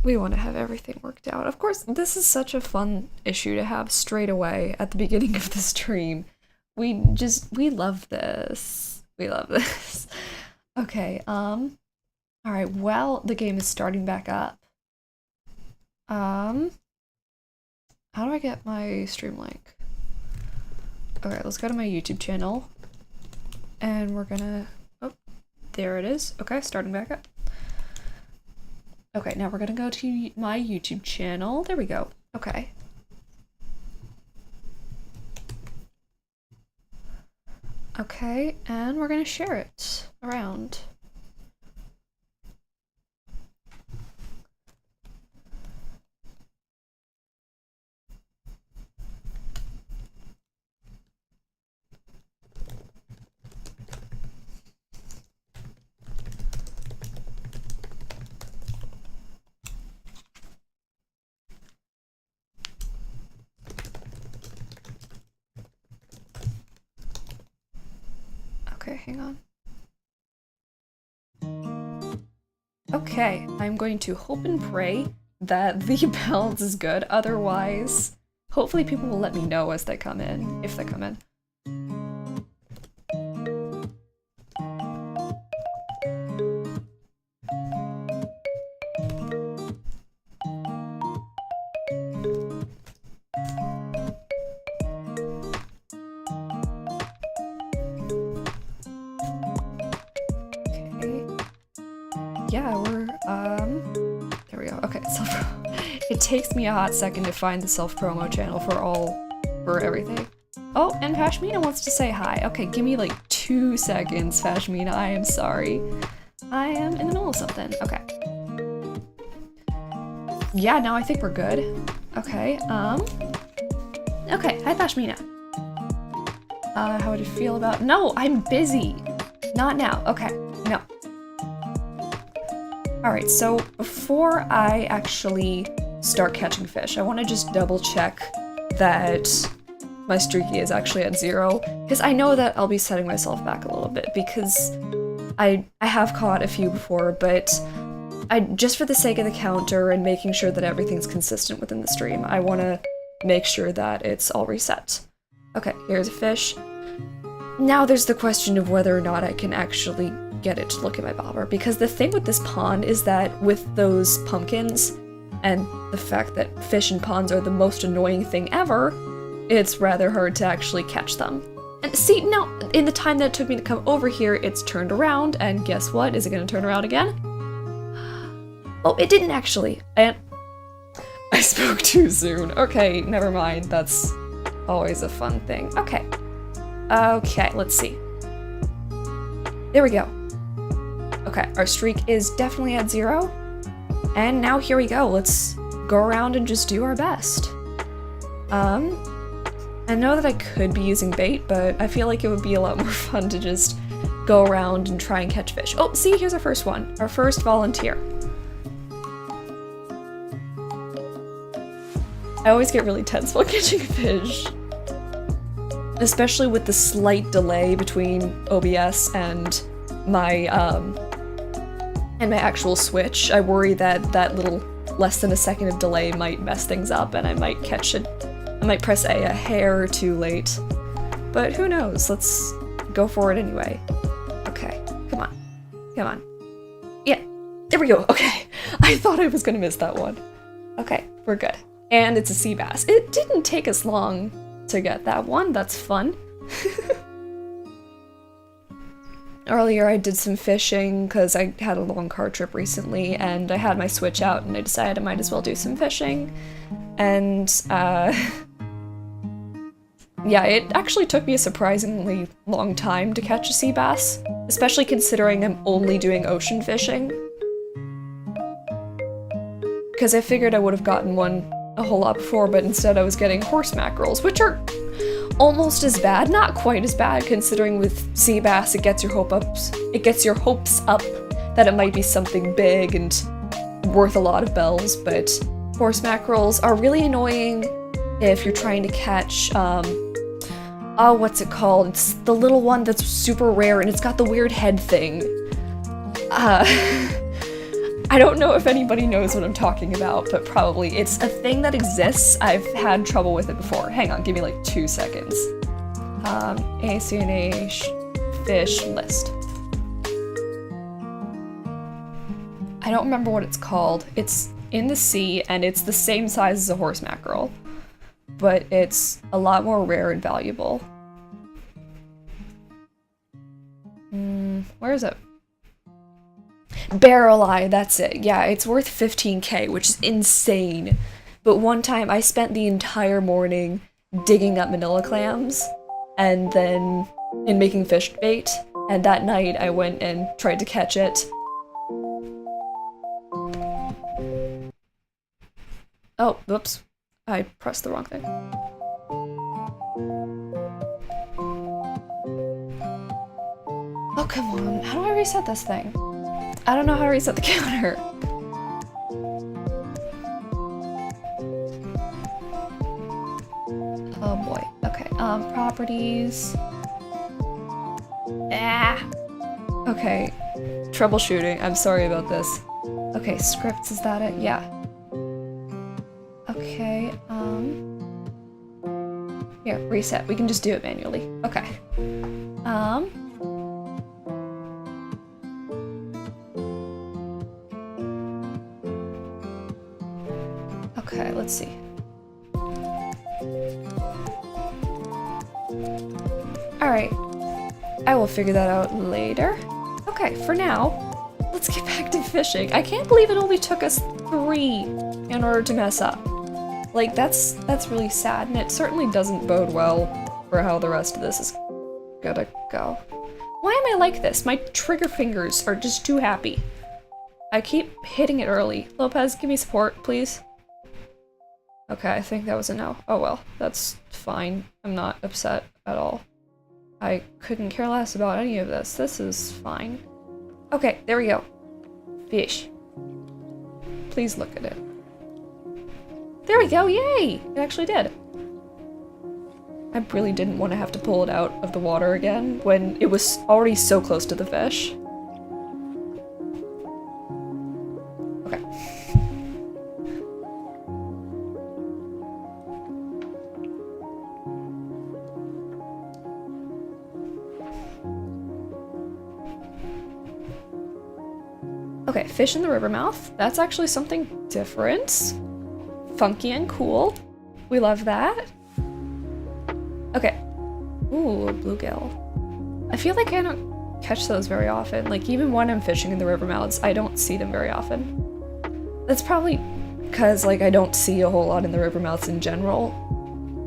We want to have everything worked out. Of course, this is such a fun issue to have straight away at the beginning of the stream. We love this. We love this. Okay, alright, well, the game is starting back up. How do I get my stream link? Okay, let's go to my YouTube channel. And we're gonna, oh, there it is. Okay, starting back up. Okay, now we're gonna go to my YouTube channel. There we go. Okay. Okay, and we're gonna share it around. Okay, hang on. Okay, I'm going to hope and pray that the balance is good. Otherwise, hopefully people will let me know as they come in, if they come in. It takes me a hot second to find the self-promo channel for everything. Oh, and Fashmina wants to say hi. Okay, give me like 2 seconds, Fashmina. I am sorry. I am in the middle of something. Okay. Yeah, now I think we're good. Okay, okay, hi Fashmina. How would you feel about— No, I'm busy. Not now. Okay, no. Alright, so before I actually start catching fish, I want to just double check that my streaky is actually at 0, because I know that I'll be setting myself back a little bit, because I have caught a few before, but just for the sake of the counter and making sure that everything's consistent within the stream, I want to make sure that it's all reset. Okay, here's a fish. Now there's the question of whether or not I can actually get it to look at my bobber, because the thing with this pond is that with those pumpkins, and the fact that fish in ponds are the most annoying thing ever, it's rather hard to actually catch them. And see, now, in the time that it took me to come over here, it's turned around, and guess what? Is it gonna turn around again? Oh, it didn't actually. And I spoke too soon. Okay, never mind. That's always a fun thing. Okay. Okay, let's see. There we go. Okay, our streak is definitely at 0. And now here we go. Let's go around and just do our best. I know that I could be using bait, but I feel like it would be a lot more fun to just go around and try and catch fish. Oh, see, here's our first one. Our first volunteer. I always get really tense while catching fish. Especially with the slight delay between OBS and my actual Switch. I worry that that little less than a second of delay might mess things up and I might catch it. I might press A a hair too late. But who knows? Let's go for it anyway. Okay, come on. Come on. Yeah, there we go. Okay, I thought I was gonna miss that one. Okay, we're good. And it's a sea bass. It didn't take us long to get that one. That's fun. Earlier I did some fishing because I had a long car trip recently and I had my Switch out and I decided I might as well do some fishing. And yeah, it actually took me a surprisingly long time to catch a sea bass, especially considering I'm only doing ocean fishing. Because I figured I would have gotten one a whole lot before, but instead I was getting horse mackerels, which are almost as bad, not quite as bad, considering with sea bass it gets your hopes up that it might be something big and worth a lot of bells, but horse mackerels are really annoying if you're trying to catch, oh, what's it called? It's the little one that's super rare and it's got the weird head thing. I don't know if anybody knows what I'm talking about, but probably. It's a thing that exists. I've had trouble with it before. Hang on, give me like 2 seconds. ACNA fish list. I don't remember what it's called. It's in the sea, and it's the same size as a horse mackerel, but it's a lot more rare and valuable. Where is it? Barrel eye, that's it. Yeah, it's worth 15k, which is insane. But one time I spent the entire morning digging up manila clams and then making fish bait, and that night I went and tried to catch it. Oh, whoops. I pressed the wrong thing. Oh, come on. How do I reset this thing? I don't know how to reset the counter. Oh boy. Okay, properties. Ah! Okay, troubleshooting. I'm sorry about this. Okay, scripts, is that it? Yeah. Okay, here, reset. We can just do it manually. Okay. Okay, let's see. Alright. I will figure that out later. Okay, for now, let's get back to fishing. I can't believe it only took us 3 in order to mess up. Like, that's really sad, and it certainly doesn't bode well for how the rest of this is gonna go. Why am I like this? My trigger fingers are just too happy. I keep hitting it early. Lopez, give me support, please. Okay, I think that was a no. Oh well, that's fine. I'm not upset at all. I couldn't care less about any of this. This is fine. Okay, there we go. Fish. Please look at it. There we go, yay! It actually did. I really didn't want to have to pull it out of the water again when it was already so close to the fish. Okay. Okay, fish in the river mouth. That's actually something different. Funky and cool. We love that. Okay. Ooh, a bluegill. I feel like I don't catch those very often. Like, even when I'm fishing in the river mouths, I don't see them very often. That's probably because, like, I don't see a whole lot in the river mouths in general.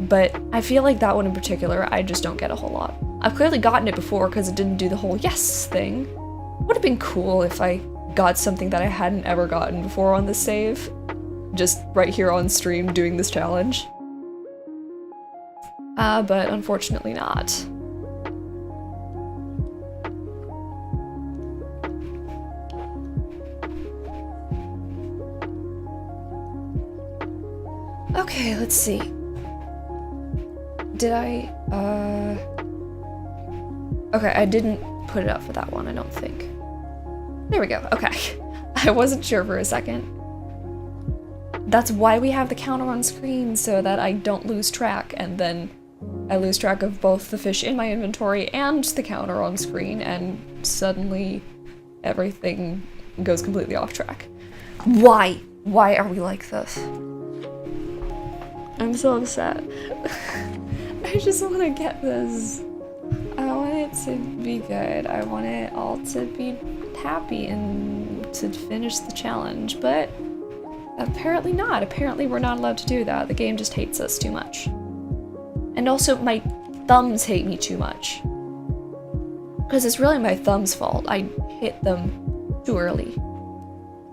But I feel like that one in particular, I just don't get a whole lot. I've clearly gotten it before because it didn't do the whole yes thing. Would have been cool if I got something that I hadn't ever gotten before on this save. Just right here on stream doing this challenge. But unfortunately not. Okay, let's see. Did I, okay, I didn't put it up for that one, I don't think. There we go, okay. I wasn't sure for a second. That's why we have the counter on screen, so that I don't lose track, and then I lose track of both the fish in my inventory and the counter on screen, and suddenly everything goes completely off track. Why? Why are we like this? I'm so upset. I just want to get this. I want it to be good. I want it all to be happy and to finish the challenge, but apparently not. Apparently we're not allowed to do that. The game just hates us too much. And also, my thumbs hate me too much. Because it's really my thumbs' fault. I hit them too early.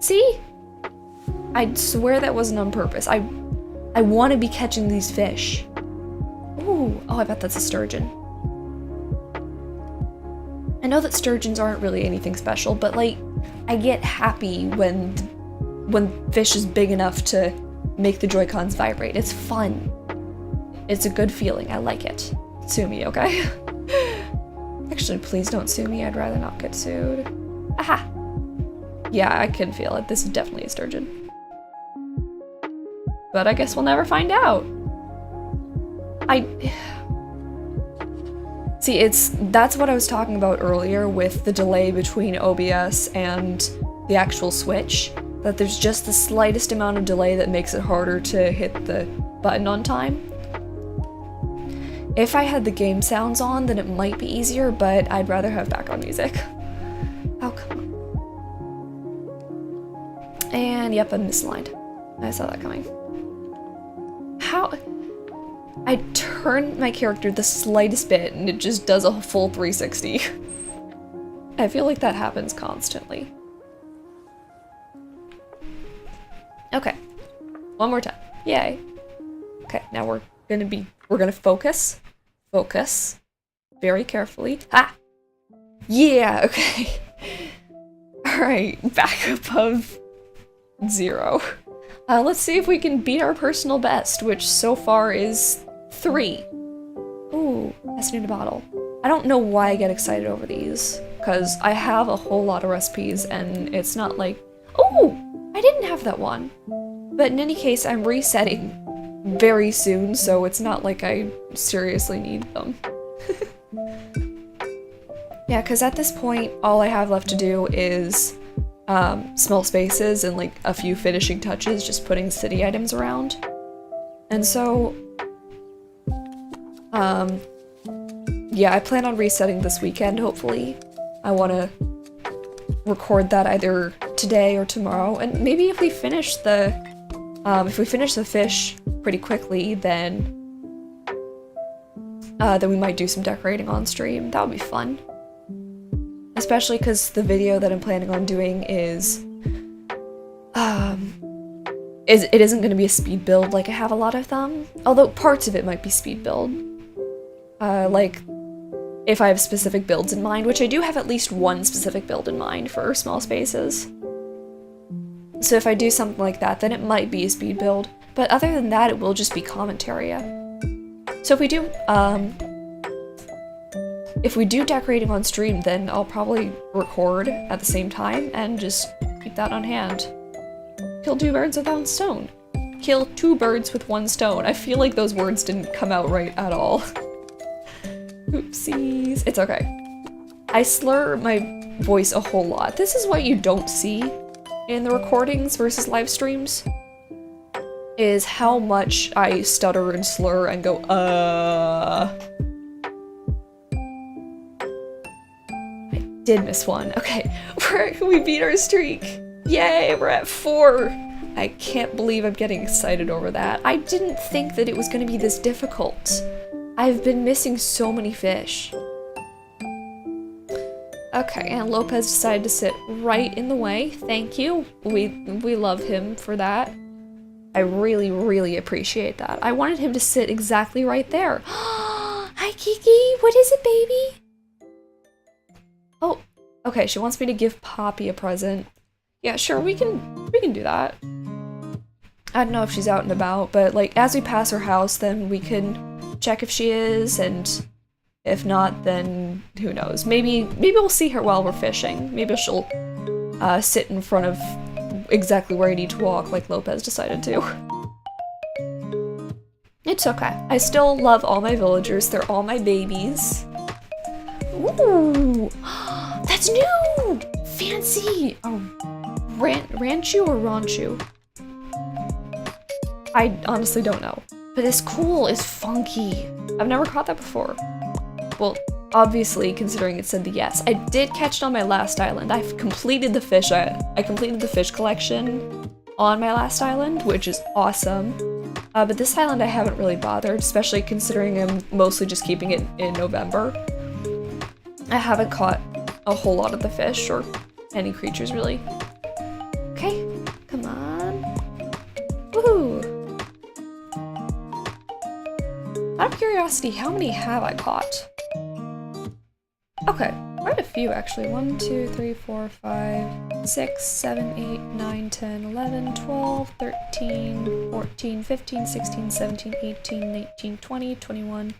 See? I swear that wasn't on purpose. I want to be catching these fish. Ooh, oh, I bet that's a sturgeon. I know that sturgeons aren't really anything special, but like, I get happy when fish is big enough to make the Joy-Cons vibrate. It's fun. It's a good feeling. I like it. Sue me, okay? Actually, please don't sue me. I'd rather not get sued. Aha! Yeah, I can feel it. This is definitely a sturgeon. But I guess we'll never find out. See, that's what I was talking about earlier with the delay between OBS and the actual Switch. That there's just the slightest amount of delay that makes it harder to hit the button on time. If I had the game sounds on, then it might be easier, but I'd rather have background music. Oh, come on. And yep, I'm misaligned. I saw that coming. How? I turn my character the slightest bit and it just does a full 360. I feel like that happens constantly. Okay, one more time. Yay. Okay, now we're gonna focus. Focus. Very carefully. Ah! Yeah, okay. Alright, back above 0. Let's see if we can beat our personal best, which so far is 3. Ooh, that's new to bottle. I don't know why I get excited over these, because I have a whole lot of recipes and it's not like, oh, I didn't have that one. But in any case, I'm resetting very soon, so it's not like I seriously need them. Yeah, because at this point, all I have left to do is small spaces and like a few finishing touches, just putting city items around. And so, yeah, I plan on resetting this weekend, hopefully. I want to record that either today or tomorrow, and maybe if we finish the fish pretty quickly, then we might do some decorating on stream. That would be fun. Especially because the video that I'm planning on doing is it isn't going to be a speed build like I have a lot of them. Although parts of it might be speed build. Like, if I have specific builds in mind, which I do have at least one specific build in mind for small spaces. So if I do something like that, then it might be a speed build. But other than that, it will just be commentary. So if we do decorating on stream, then I'll probably record at the same time and just keep that on hand. Kill 2 birds with 1 stone. Kill 2 birds with 1 stone. I feel like those words didn't come out right at all. Oopsies. It's okay. I slur my voice a whole lot. This is what you don't see in the recordings versus live streams, is how much I stutter and slur and go, I did miss one. Okay, we beat our streak. Yay, we're at 4. I can't believe I'm getting excited over that. I didn't think that it was going to be this difficult. I've been missing so many fish. Okay, and Lopez decided to sit right in the way. Thank you. We love him for that. I really, really appreciate that. I wanted him to sit exactly right there. Hi, Kiki. What is it, baby? Oh, okay. She wants me to give Poppy a present. Yeah, sure. We can do that. I don't know if she's out and about, but like as we pass her house, then we can check if she is, and if not, then who knows? Maybe we'll see her while we're fishing. Maybe she'll sit in front of exactly where I need to walk, like Lopez decided to. It's okay. I still love all my villagers. They're all my babies. Ooh, that's new! Fancy! Oh, Ranchu or Ranchu? I honestly don't know. But this cool is funky. I've never caught that before. Well, obviously, considering it said the yes. I did catch it on my last island. I've completed the fish. I completed the fish collection on my last island, which is awesome. But this island I haven't really bothered, especially considering I'm mostly just keeping it in November. I haven't caught a whole lot of the fish, or any creatures really. Okay, come on. Woohoo! Out of curiosity, how many have I caught? Okay, quite a few actually. 1, 2, 3, 4, 5, 6, 7, 8, 9, 10, 11, 12, 13, 14, 15, 16, 17, 18, 19, 20, 21,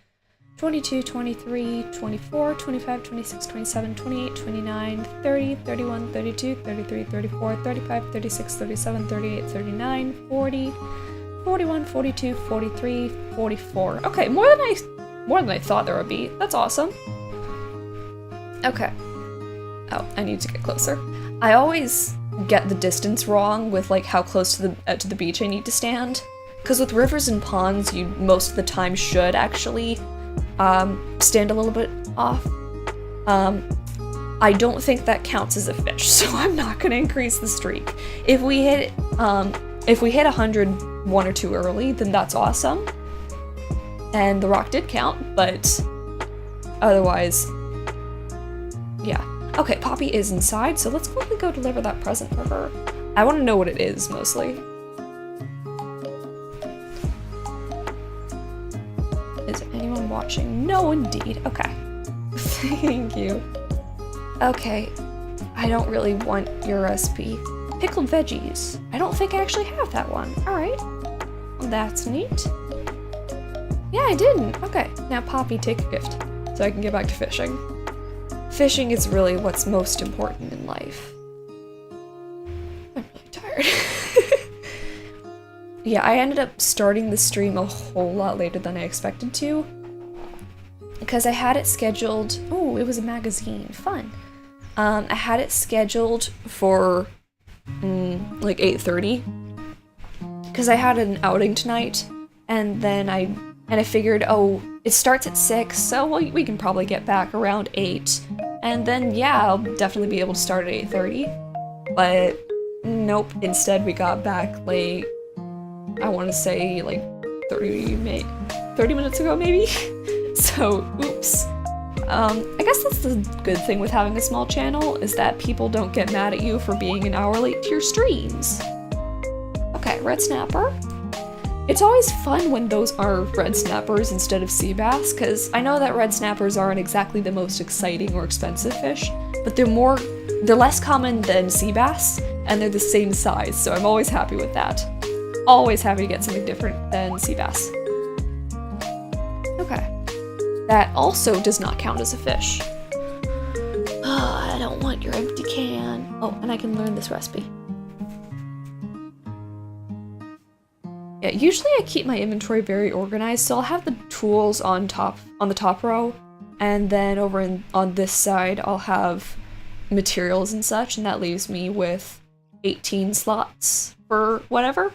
22, 23, 24, 25, 26, 27, 28, 29, 30, 31, 32, 33, 34, 35, 36, 37, 38, 39, 40, 41, 42, 43, 44. Okay, more than I thought there would be. That's awesome. Okay. Oh, I need to get closer. I always get the distance wrong with like how close to the beach I need to stand. Because with rivers and ponds, you most of the time should actually stand a little bit off. I don't think that counts as a fish, so I'm not gonna increase the streak. If we hit 100 one or two early, then that's awesome. And the rock did count, but otherwise, yeah. Okay, Poppy is inside, so let's quickly go deliver that present for her. I want to know what it is, mostly. Is anyone watching? No, indeed. Okay. Thank you. Okay. I don't really want your recipe. Pickled veggies. I don't think I actually have that one. Alright. That's neat. Yeah, I didn't. Okay. Now, Poppy, take a gift so I can get back to fishing. Fishing is really what's most important in life. I'm really tired. Yeah, I ended up starting the stream a whole lot later than I expected to. Because I had it scheduled... Oh, it was a magazine. Fun. I had it scheduled for like 8:30. Because I had an outing tonight. And then I figured, oh, it starts at 6, so we can probably get back around 8. And then, yeah, I'll definitely be able to start at 8:30. But nope, instead we got back late. I want to say like 30 minutes ago, maybe? So, oops. I guess that's the good thing with having a small channel, is that people don't get mad at you for being an hour late to your streams. Okay, red snapper. It's always fun when those are red snappers instead of sea bass, because I know that red snappers aren't exactly the most exciting or expensive fish, but they're less common than sea bass, and they're the same size, so I'm always happy with that. Always happy to get something different than sea bass. Okay. That also does not count as a fish. Oh, I don't want your empty can. Oh, and I can learn this recipe. Yeah, usually I keep my inventory very organized, so I'll have the tools on the top row, and then over on this side I'll have materials and such, and that leaves me with 18 slots for whatever.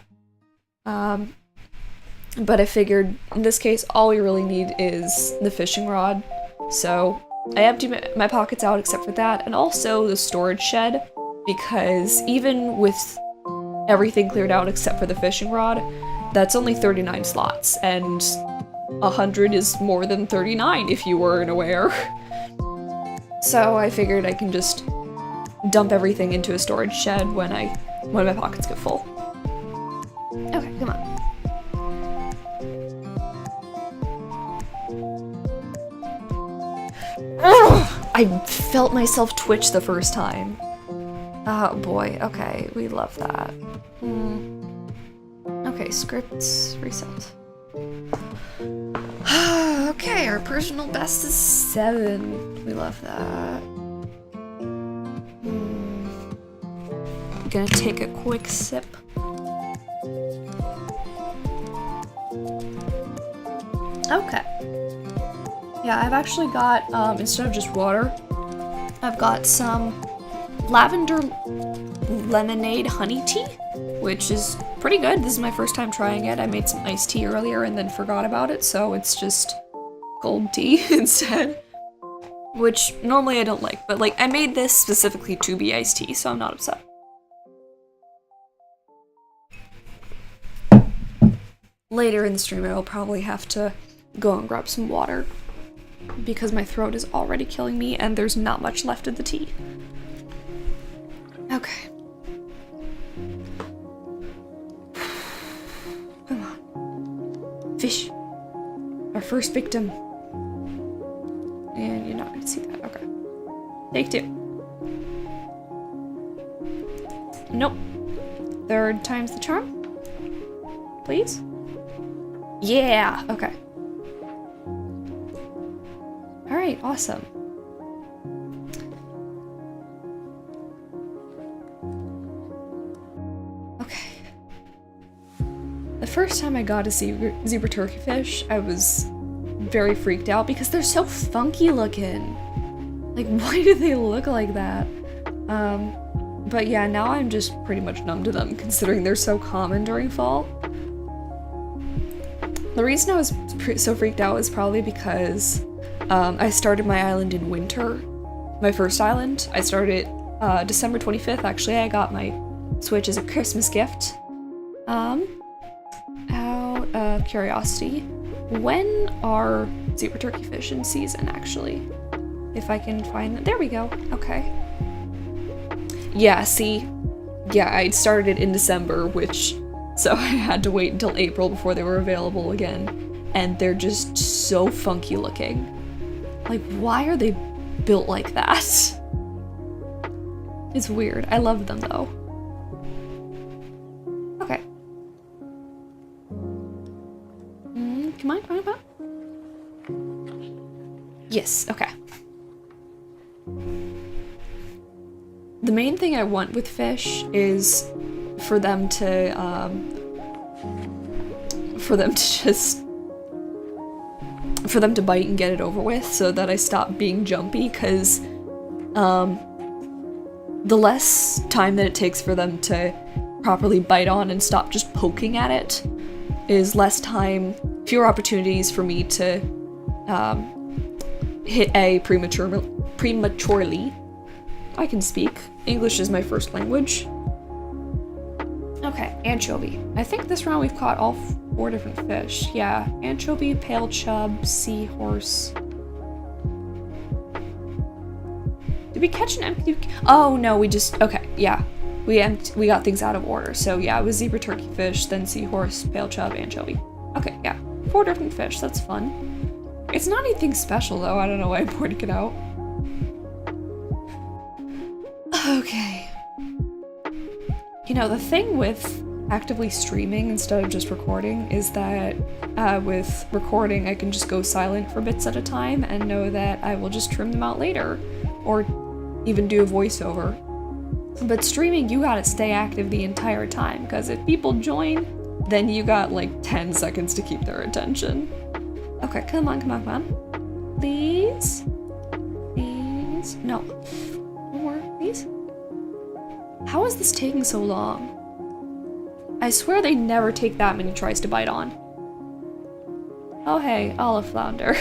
But I figured in this case all we really need is the fishing rod, so I empty my pockets out except for that, and also the storage shed, because even with everything cleared out except for the fishing rod, that's only 39 slots, and 100 is more than 39 if you weren't aware. So I figured I can just dump everything into a storage shed when my pockets get full. Okay, come on. Ugh! I felt myself twitch the first time. Oh boy, okay, we love that. Okay, scripts reset. Okay, our personal best is 7. We love that. I'm gonna take a quick sip. Okay. Yeah, I've actually got, instead of just water, I've got some lavender lemonade honey tea, which is pretty good. This is my first time trying it. I made some iced tea earlier and then forgot about it, so it's just cold tea instead. Which normally I don't like, but like I made this specifically to be iced tea, so I'm not upset. Later in the stream I'll probably have to go and grab some water, because my throat is already killing me and there's not much left of the tea. Okay. Come on. Fish. Our first victim. And you're not gonna see that. Okay. Take 2. Nope. 3rd time's the charm. Please? Yeah! Okay. right, awesome. Okay. The first time I got a zebra turkeyfish, I was very freaked out because they're so funky looking. Like, why do they look like that? But yeah, now I'm just pretty much numb to them, considering they're so common during fall. The reason I was so freaked out is probably because I started my island in winter. My first island. I started December 25th, actually. I got my Switch as a Christmas gift. Out of curiosity, when are zebra turkeyfish in season, actually? If I can find them. There we go. Okay. Yeah, see? Yeah, I started in December, so I had to wait until April before they were available again. And they're just so funky looking. Like, why are they built like that? It's weird. I love them, though. Okay. Come on, come on, come on. Yes, okay. The main thing I want with fish is for them to bite and get it over with, so that I stop being jumpy, because the less time that it takes for them to properly bite on and stop just poking at it is less time, fewer opportunities for me to hit A prematurely. I can speak. English is my first language. Okay, anchovy. I think this round we've caught all 4 different fish. Yeah, anchovy, pale chub, seahorse. Did we catch an empty? Oh no, we just, okay, yeah. We got things out of order. So yeah, it was zebra turkeyfish, then seahorse, pale chub, anchovy. Okay, yeah. 4 different fish, that's fun. It's not anything special though, I don't know why I'm pointing it out. Okay. You know, the thing with actively streaming instead of just recording is that with recording I can just go silent for bits at a time and know that I will just trim them out later, or even do a voiceover. But streaming, you gotta stay active the entire time, because if people join, then you got like 10 seconds to keep their attention. Okay, come on, come on, come on. Please? Please? No. More, please? How is this taking so long? I swear they never take that many tries to bite on. Oh hey, olive flounder.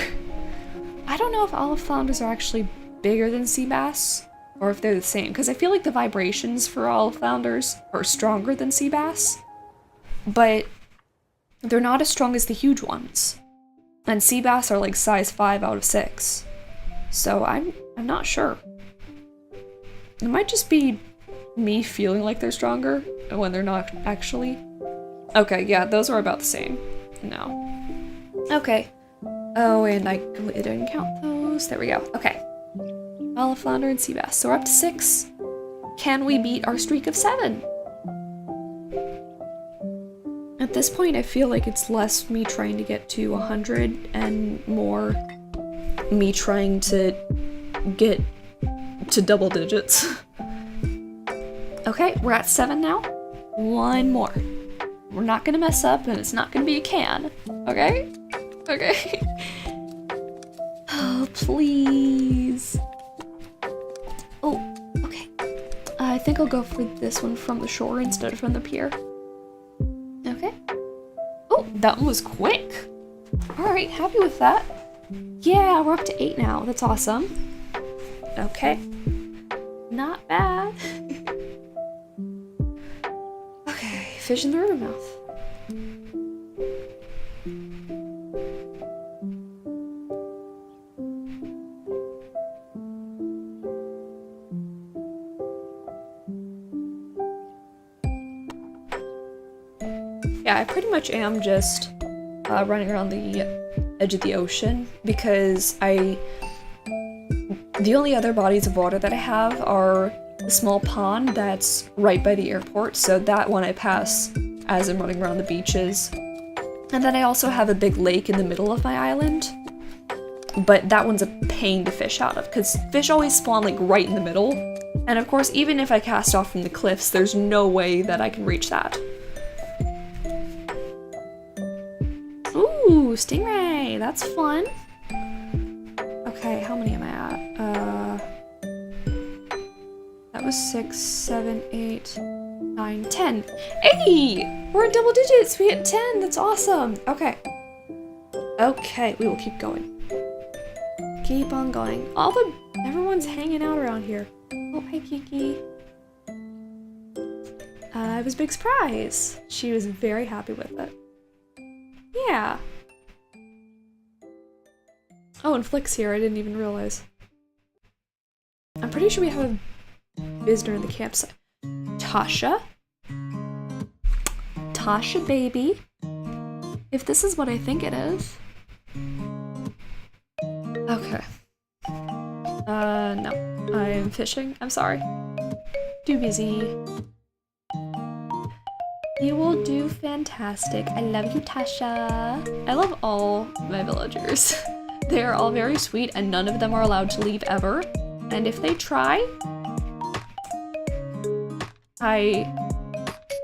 I don't know if olive flounders are actually bigger than sea bass, or if they're the same, because I feel like the vibrations for olive flounders are stronger than sea bass, but they're not as strong as the huge ones. And sea bass are like size 5 out of 6. So I'm not sure. It might just be me feeling like they're stronger when they're not actually. Okay, yeah, those are about the same. No. Okay. Oh, and I completely didn't count those. There we go. Okay. Olive flounder and sea bass. So we're up to 6. Can we beat our streak of 7? At this point, I feel like it's less me trying to get to 100 and more me trying to get to double digits. Okay, we're at 7 now. 1 more. We're not gonna mess up, and it's not gonna be a can. Okay? Okay. Oh, please. Oh, okay. I think I'll go for this one from the shore instead of from the pier. Okay. Oh, that one was quick. Alright, happy with that. Yeah, we're up to 8 now. That's awesome. Okay. Not bad. Okay, fish in the river mouth. Yeah, I pretty much am just running around the edge of the ocean, because the only other bodies of water that I have are a small pond that's right by the airport, so that one I pass as I'm running around the beaches. And then I also have a big lake in the middle of my island, but that one's a pain to fish out of, because fish always spawn like right in the middle. And of course, even if I cast off from the cliffs, there's no way that I can reach that. Ooh, stingray, that's fun. Okay, how many am I at? That was 6, 7, 8, 9, 10. Hey! We're in double digits! We hit 10! That's awesome! Okay. Okay, we will keep going. Keep on going. Everyone's hanging out around here. Oh, hi Kiki. It was a big surprise. She was very happy with it. Yeah. Oh, and Flick's here. I didn't even realize. I'm pretty sure we have a visitor in the campsite. Tasha? Tasha, baby. If this is what I think it is. Okay. No. I'm fishing. I'm sorry. Too busy. You will do fantastic. I love you, Tasha. I love all my villagers. They are all very sweet, and none of them are allowed to leave ever. And if they try, I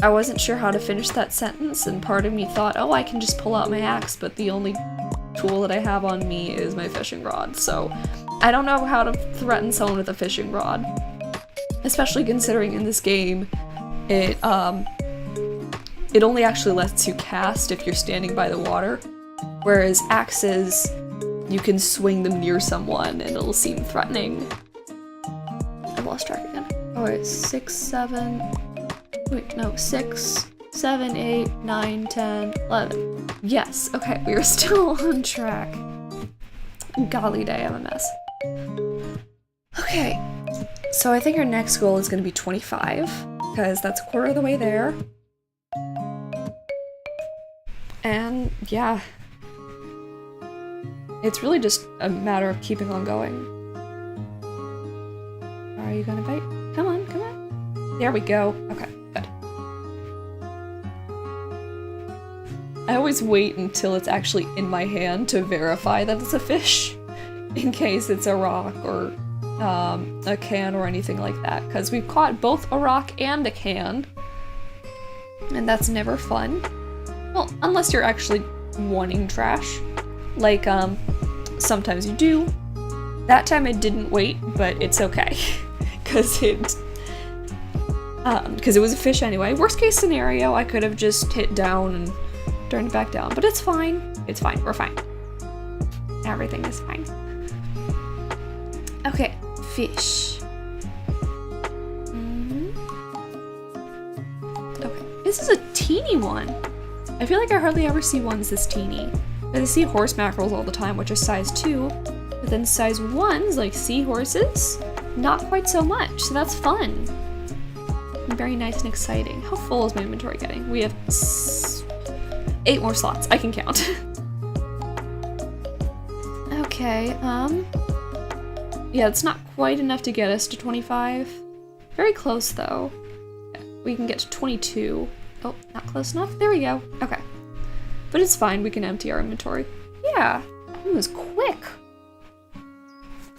wasn't sure how to finish that sentence, and part of me thought, oh, I can just pull out my axe, but the only tool that I have on me is my fishing rod, so I don't know how to threaten someone with a fishing rod. Especially considering in this game, it only actually lets you cast if you're standing by the water, whereas axes, you can swing them near someone and it'll seem threatening. I lost track again. Oh wait, 6, 7, wait, no, 6, 7, 8, 9, 10, 11. Yes, okay, we are still on track. Golly day, I'm a mess. Okay, so I think our next goal is gonna be 25, because that's a quarter of the way there. And yeah, it's really just a matter of keeping on going. Are you gonna bite? Come on, come on. There we go. Okay, good. I always wait until it's actually in my hand to verify that it's a fish, in case it's a rock or a can or anything like that, because we've caught both a rock and a can, and that's never fun. Well, unless you're actually wanting trash. Like, sometimes you do. That time I didn't wait, but it's okay. Cause it was a fish anyway. Worst case scenario, I could have just hit down and turned it back down, but it's fine. It's fine, we're fine. Everything is fine. Okay, fish. Okay, this is a teeny one. I feel like I hardly ever see ones this teeny. But I see horse mackerels all the time, which are size 2, but then size 1s, like seahorses, not quite so much, so that's fun. Very nice and exciting. How full is my inventory getting? We have 8 more slots. I can count. Okay, yeah, it's not quite enough to get us to 25. Very close, though. We can get to 22. Oh, not close enough? There we go. Okay. But it's fine, we can empty our inventory. Yeah, it was quick.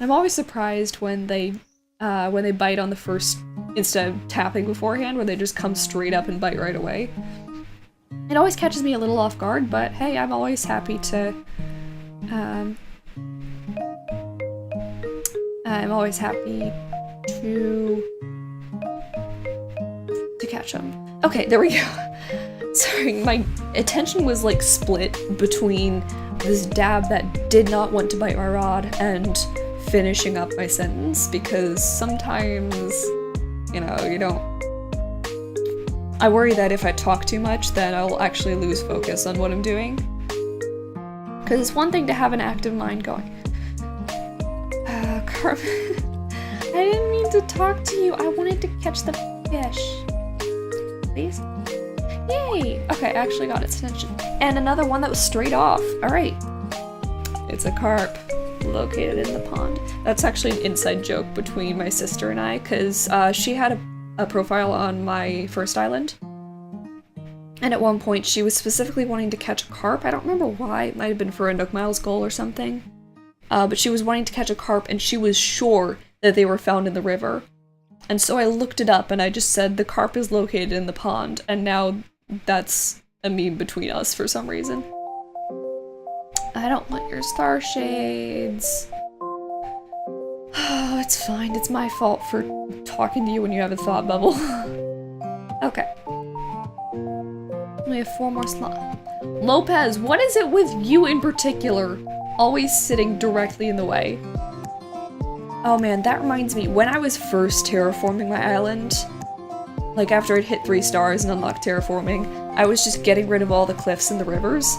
I'm always surprised when they bite on the first, instead of tapping beforehand, where they just come straight up and bite right away. It always catches me a little off guard, but hey, I'm always happy to, I'm always happy to catch them. Okay, there we go. Sorry, my attention was like split between this dab that did not want to bite my rod and finishing up my sentence, because sometimes, you know, you don't... I worry that if I talk too much, then I'll actually lose focus on what I'm doing. Because it's one thing to have an active mind going. Carmen, I didn't mean to talk to you. I wanted to catch the fish. Please? Yay! Okay, I actually got its attention. And another one that was straight off. Alright. It's a carp located in the pond. That's actually an inside joke between my sister and I, because she had a profile on my first island. And at one point she was specifically wanting to catch a carp. I don't remember why. It might have been for a Nook Miles goal or something. but she was wanting to catch a carp, and she was sure that they were found in the river. And so I looked it up, and I just said, the carp is located in the pond, and now that's a meme between us for some reason. I don't want your star shades. Oh, it's fine. It's my fault for talking to you when you have a thought bubble. Okay. We have 4 more slots. Lopez, what is it with you in particular? Always sitting directly in the way. Oh man, that reminds me, when I was first terraforming my island, like after I'd hit 3 stars and unlocked terraforming, I was just getting rid of all the cliffs and the rivers.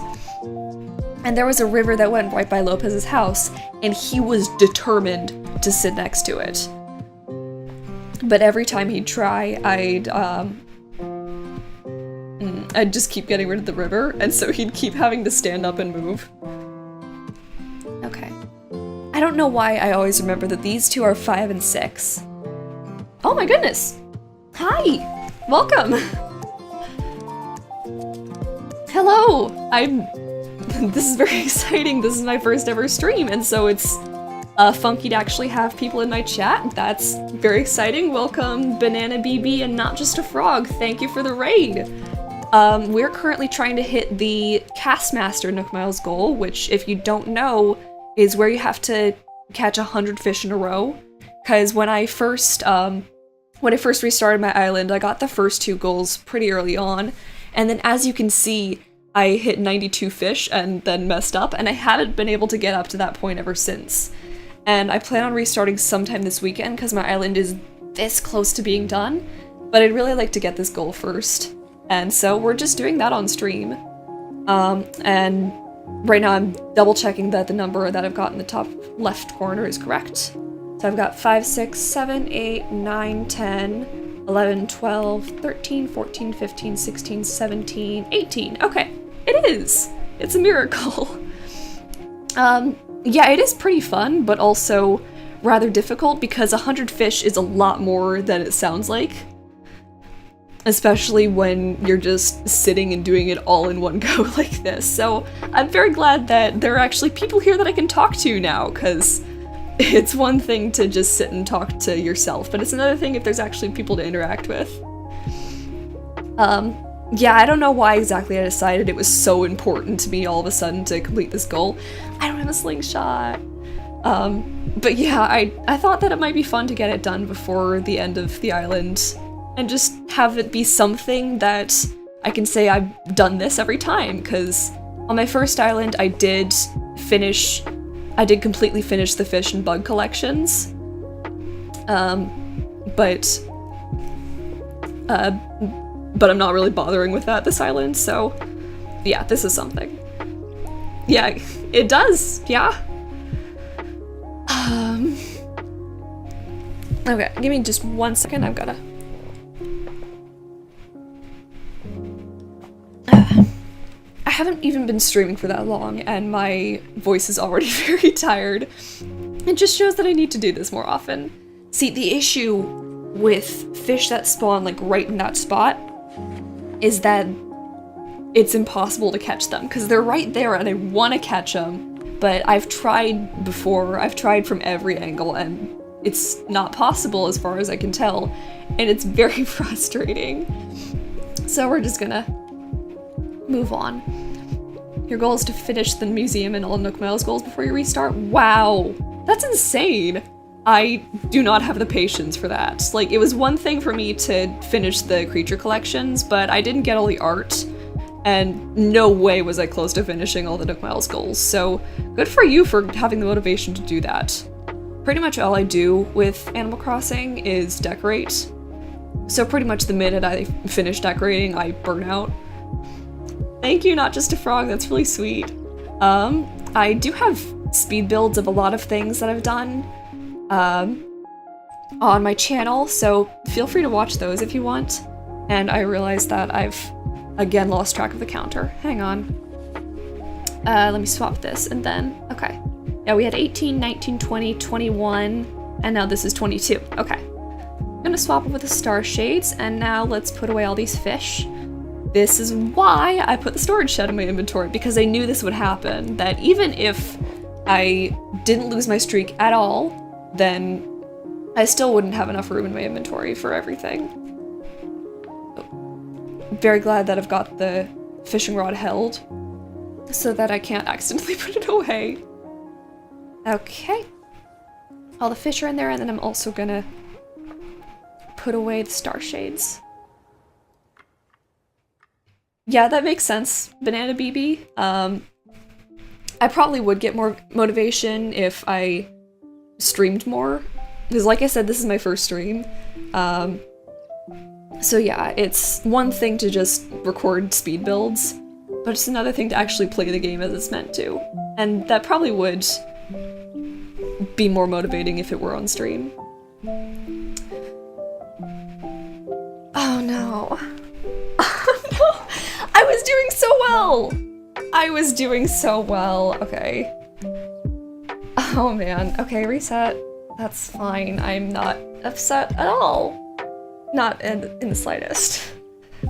And there was a river that went right by Lopez's house, and he was determined to sit next to it. But every time he'd try, I'd just keep getting rid of the river, and so he'd keep having to stand up and move. Okay. I don't know why I always remember that these two are 5 and 6. Oh my goodness! Hi! Welcome! Hello! This is very exciting. This is my first ever stream, and so it's funky to actually have people in my chat. That's very exciting. Welcome, Banana BB and Not Just a Frog. Thank you for the raid. We're currently trying to hit the Castmaster Nook Miles goal, which, if you don't know, is where you have to catch 100 fish in a row. Because when I first restarted my island, I got the first 2 goals pretty early on, and then as you can see, I hit 92 fish and then messed up, and I haven't been able to get up to that point ever since. And I plan on restarting sometime this weekend because my island is this close to being done, but I'd really like to get this goal first. And so we're just doing that on stream. And right now I'm double checking that the number that I've got in the top left corner is correct. So I've got 5, 6, 7, 8, 9, 10, 11, 12, 13, 14, 15, 16, 17, 18. Okay, it is! It's a miracle. Yeah, it is pretty fun, but also rather difficult because 100 fish is a lot more than it sounds like. Especially when you're just sitting and doing it all in one go like this. So I'm very glad that there are actually people here that I can talk to now, because it's one thing to just sit and talk to yourself, but it's another thing if there's actually people to interact with. Yeah, I don't know why exactly I decided it was so important to me all of a sudden to complete this goal. I don't have a slingshot. But yeah, I thought that it might be fun to get it done before the end of the island, and just have it be something that I can say I've done this every time, because on my first island I did completely finish the fish and bug collections. But I'm not really bothering with that this island, so yeah, this is something. Yeah, it does, yeah. Okay, give me just 1 second, I've gotta... I haven't even been streaming for that long, and my voice is already very tired. It just shows that I need to do this more often. See, the issue with fish that spawn, like, right in that spot is that it's impossible to catch them, because they're right there and I want to catch them, but I've tried before, I've tried from every angle, and it's not possible as far as I can tell, and it's very frustrating. So we're just gonna move on. Your goal is to finish the museum and all Nook Miles goals before you restart? Wow! That's insane! I do not have the patience for that. Like, it was one thing for me to finish the creature collections, but I didn't get all the art, and no way was I close to finishing all the Nook Miles goals, so good for you for having the motivation to do that. Pretty much all I do with Animal Crossing is decorate, so pretty much the minute I finish decorating, I burn out. Thank you, Not Just a Frog, that's really sweet. I do have speed builds of a lot of things that I've done on my channel, so feel free to watch those if you want. And I realized that I've again lost track of the counter. Hang on. Let me swap this and then, okay. Yeah, we had 18, 19, 20, 21, and now this is 22. Okay. I'm gonna swap it with the star shades, and now let's put away all these fish. This is why I put the storage shed in my inventory, because I knew this would happen, that even if I didn't lose my streak at all, then I still wouldn't have enough room in my inventory for everything. Very glad that I've got the fishing rod held so that I can't accidentally put it away. Okay. All the fish are in there, and then I'm also gonna put away the star shades. Yeah, that makes sense, Banana BB. I probably would get more motivation if I streamed more, because like I said, this is my first stream. So yeah, it's one thing to just record speed builds, but it's another thing to actually play the game as it's meant to. And that probably would be more motivating if it were on stream. Oh no. Oh no! I was doing so well! I was doing so well. Okay. Oh man. Okay, reset. That's fine. I'm not upset at all. Not in the slightest.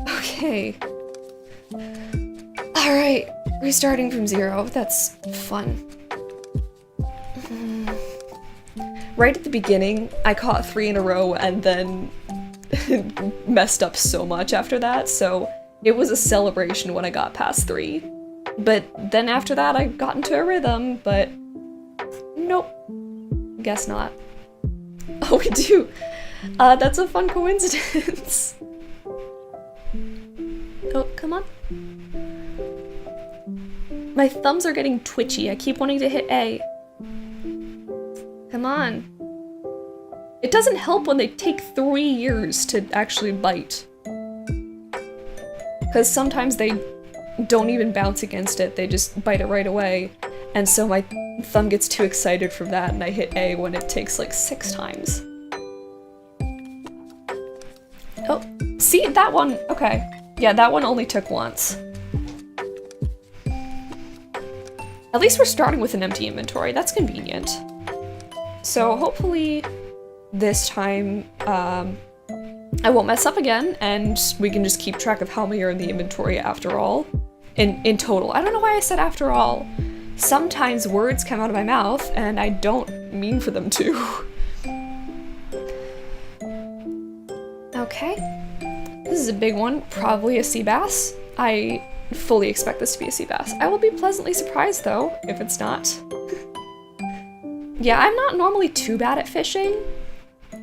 Okay. Alright. Restarting from 0. That's fun. Right at the beginning, I caught 3 in a row and then messed up so much after that, so it was a celebration when I got past 3. But then after that, I got into a rhythm, but nope. Guess not. Oh, we do. That's a fun coincidence. Oh, come on. My thumbs are getting twitchy. I keep wanting to hit A. Come on. It doesn't help when they take 3 years to actually bite. Because sometimes they don't even bounce against it, they just bite it right away. And so my thumb gets too excited from that and I hit A when it takes like 6 times. Oh, see, that one, okay. Yeah, that one only took once. At least we're starting with an empty inventory, that's convenient. So hopefully this time, I won't mess up again, and we can just keep track of how many are in the inventory after all. In total. I don't know why I said after all. Sometimes words come out of my mouth, and I don't mean for them to. Okay. This is a big one, probably a sea bass. I fully expect this to be a sea bass. I will be pleasantly surprised, though, if it's not. Yeah, I'm not normally too bad at fishing,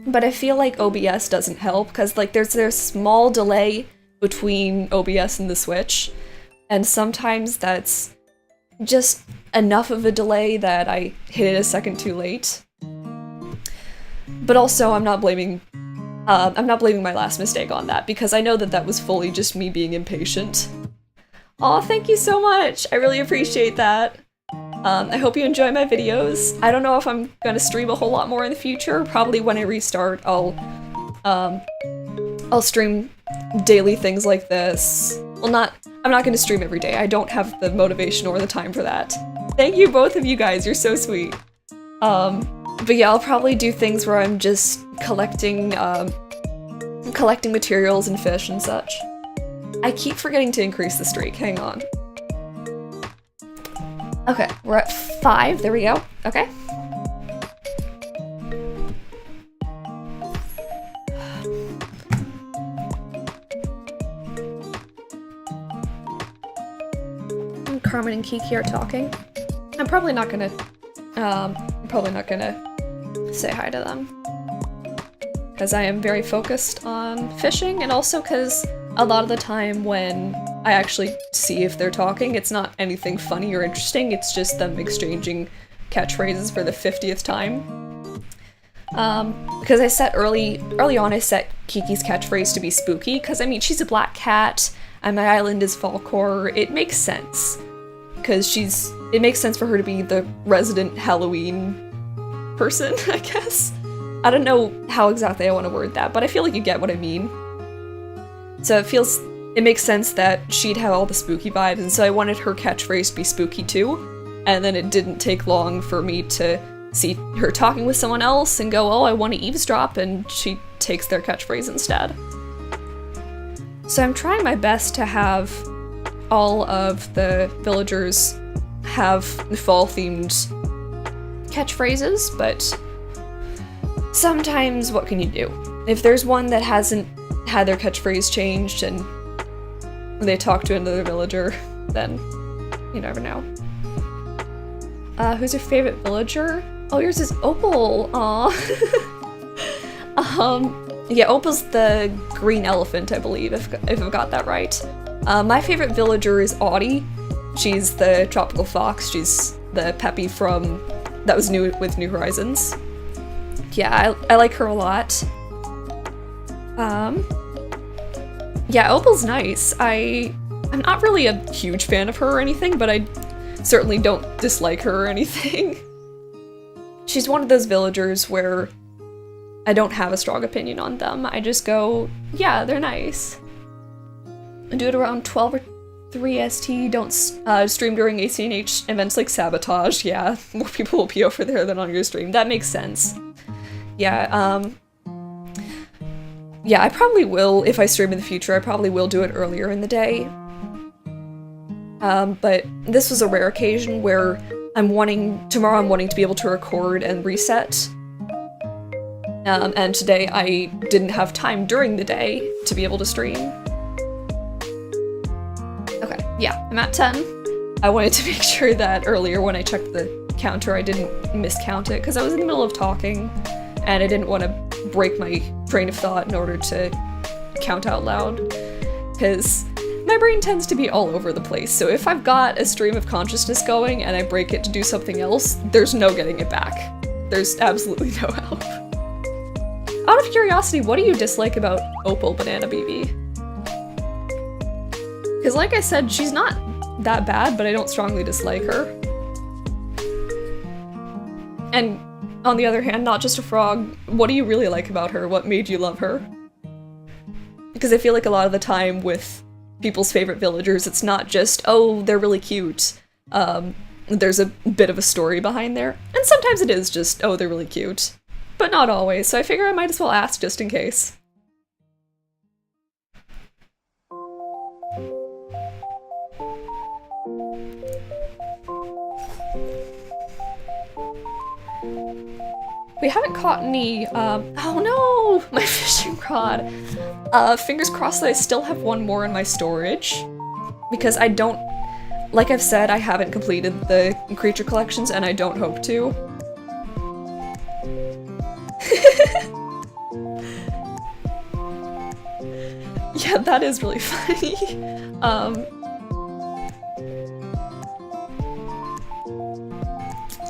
but I feel like OBS doesn't help, because like there's a small delay between OBS and the Switch, and sometimes that's just enough of a delay that I hit it a second too late. But also, I'm not blaming my last mistake on that, because I know that that was fully just me being impatient. Aw, thank you so much! I really appreciate that. I hope you enjoy my videos. I don't know if I'm gonna stream a whole lot more in the future. Probably when I restart, I'll stream daily things like this. Well, I'm not gonna stream every day. I don't have the motivation or the time for that. Thank you, both of you guys. You're so sweet. But yeah, I'll probably do things where I'm just collecting materials and fish and such. I keep forgetting to increase the streak. Hang on. Okay, we're at 5. There we go. Okay. Carmen and Kiki are talking. I'm probably not gonna say hi to them, because I am very focused on fishing, and also because a lot of the time when I actually see if they're talking, it's not anything funny or interesting, it's just them exchanging catchphrases for the 50th time. Because I set early on, I set Kiki's catchphrase to be spooky, because I mean, she's a black cat, and my island is Falkor. It makes sense. Because it makes sense for her to be the resident Halloween person, I guess. I don't know how exactly I want to word that, but I feel like you get what I mean. So it makes sense that she'd have all the spooky vibes, and so I wanted her catchphrase to be spooky too. And then it didn't take long for me to see her talking with someone else and go, oh, I want to eavesdrop, and she takes their catchphrase instead. So I'm trying my best to have all of the villagers have fall-themed catchphrases, but sometimes what can you do? If there's one that hasn't had their catchphrase changed and they talk to another villager, then you never know. Who's your favorite villager? Oh, yours is Opal. Aw. Yeah, Opal's the green elephant, I believe, if I've got that right. My favorite villager is Audie. She's the tropical fox. She's the Peppy from that was new with New Horizons. Yeah, I like her a lot. Yeah, Opal's nice. I'm not really a huge fan of her or anything, but I certainly don't dislike her or anything. She's one of those villagers where I don't have a strong opinion on them. I just go, yeah, they're nice. I do it around 12 or 3 ST. Don't stream during ACNH events like Sabotage. Yeah, more people will be over there than on your stream. That makes sense. Yeah, yeah, I probably will, if I stream in the future, I probably will do it earlier in the day. But this was a rare occasion where tomorrow I'm wanting to be able to record and reset. And today I didn't have time during the day to be able to stream. Okay, yeah, I'm at 10. I wanted to make sure that earlier when I checked the counter I didn't miscount it, because I was in the middle of talking, and I didn't want to break my train of thought in order to count out loud, because my brain tends to be all over the place, so if I've got a stream of consciousness going and I break it to do something else, there's no getting it back. There's absolutely no help. Out of curiosity, what do you dislike about Opal Banana BB? Because like I said, she's not that bad, but I don't strongly dislike her. And on the other hand, not just a frog, what do you really like about her? What made you love her? Because I feel like a lot of the time with people's favorite villagers, it's not just, oh, they're really cute. There's a bit of a story behind there. And sometimes it is just, oh, they're really cute. But not always, so I figure I might as well ask just in case. We haven't caught any, oh no! My fishing rod! Fingers crossed that I still have one more in my storage. Because I don't, like I've said, I haven't completed the creature collections and I don't hope to. Yeah, that is really funny.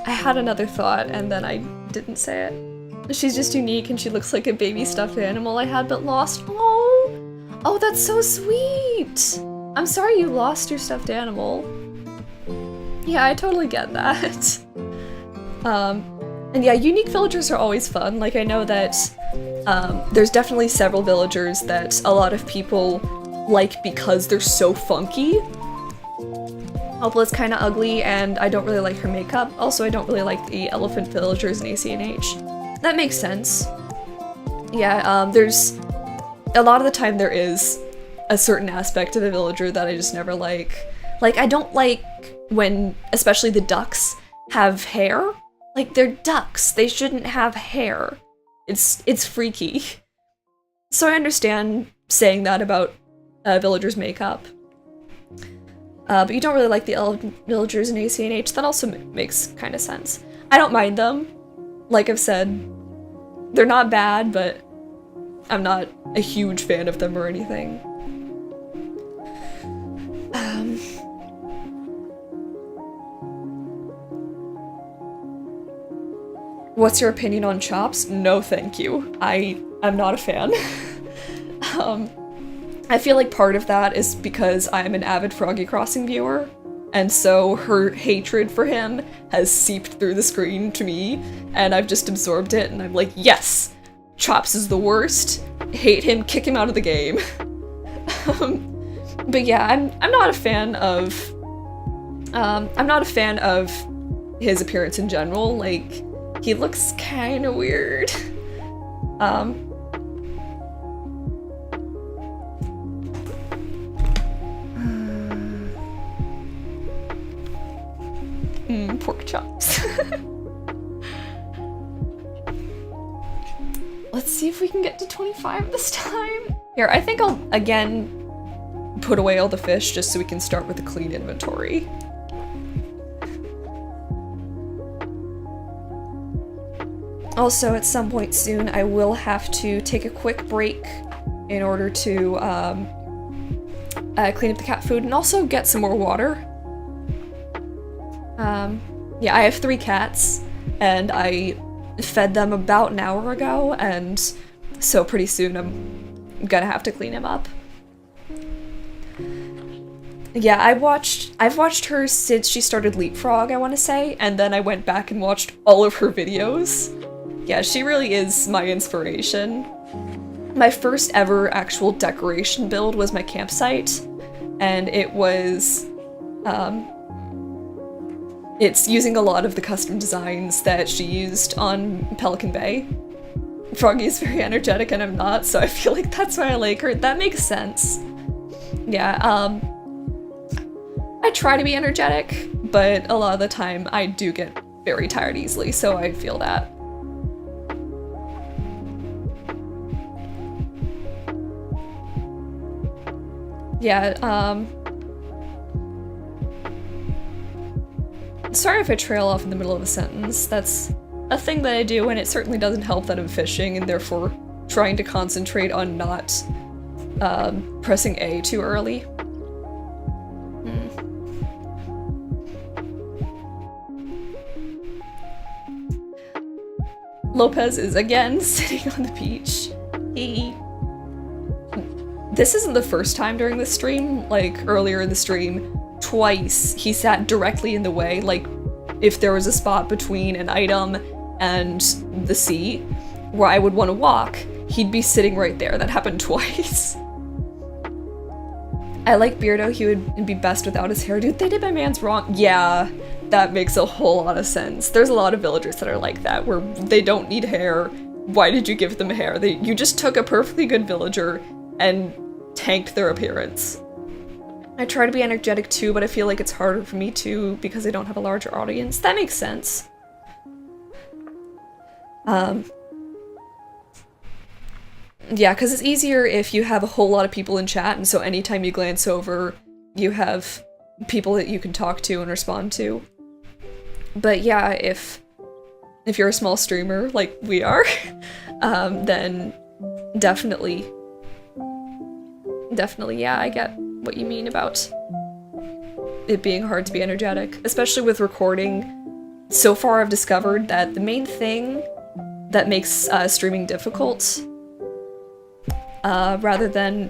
I had another thought and then I didn't say it. She's just unique and she looks like a baby stuffed animal I had but lost. Oh! Oh, that's so sweet! I'm sorry you lost your stuffed animal. Yeah, I totally get that. And yeah, unique villagers are always fun. Like, I know that there's definitely several villagers that a lot of people like because they're so funky. Opal is kind of ugly, and I don't really like her makeup. Also, I don't really like the elephant villagers in ACNH. That makes sense. Yeah, there's... A lot of the time there is a certain aspect of a villager that I just never like. Like, I don't like when, especially the ducks, have hair. Like, they're ducks. They shouldn't have hair. It's freaky. So I understand saying that about villagers' makeup. But you don't really like the villagers in ACNH. That also makes kind of sense. I don't mind them. Like I've said, they're not bad, but I'm not a huge fan of them or anything. What's your opinion on chops? No, thank you. I'm not a fan. I feel like part of that is because I'm an avid Froggy Crossing viewer, and so her hatred for him has seeped through the screen to me, and I've just absorbed it, and I'm like, yes! Chops is the worst. Hate him, kick him out of the game. But yeah, I'm not a fan of... I'm not a fan of his appearance in general. Like, he looks kinda weird. Pork chops. Let's see if we can get to 25 this time. Here, I think I'll, again, put away all the fish just so we can start with a clean inventory. Also, at some point soon, I will have to take a quick break in order to clean up the cat food and also get some more water. Yeah, I have 3 cats, and I fed them about an hour ago, and so pretty soon I'm gonna have to clean him up. Yeah, I've watched her since she started Leapfrog, I want to say, and then I went back and watched all of her videos. Yeah, she really is my inspiration. My first ever actual decoration build was my campsite, and it was, it's using a lot of the custom designs that she used on Pelican Bay. Froggy is very energetic and I'm not, so I feel like that's why I like her. That makes sense. Yeah, I try to be energetic, but a lot of the time I do get very tired easily, so I feel that. Yeah, sorry if I trail off in the middle of a sentence. That's a thing that I do, and it certainly doesn't help that I'm fishing and therefore trying to concentrate on not pressing A too early. Lopez is again sitting on the beach. This isn't the first time during the stream. Like, earlier in the stream, twice he sat directly in the way, like, if there was a spot between an item and the sea where I would want to walk, he'd be sitting right there. That happened twice. I like Beardo, he would be best without his hair. Dude, they did my man's wrong. Yeah, that makes a whole lot of sense. There's a lot of villagers that are like that, where they don't need hair. Why did you give them hair? You just took a perfectly good villager and tanked their appearance. I try to be energetic too, but I feel like it's harder for me to because I don't have a larger audience. That makes sense. Yeah, because it's easier if you have a whole lot of people in chat, and so anytime you glance over, you have people that you can talk to and respond to. But yeah, if you're a small streamer, like we are, then definitely, yeah, I get what you mean about it being hard to be energetic, especially with recording. So far I've discovered that the main thing that makes streaming difficult, rather than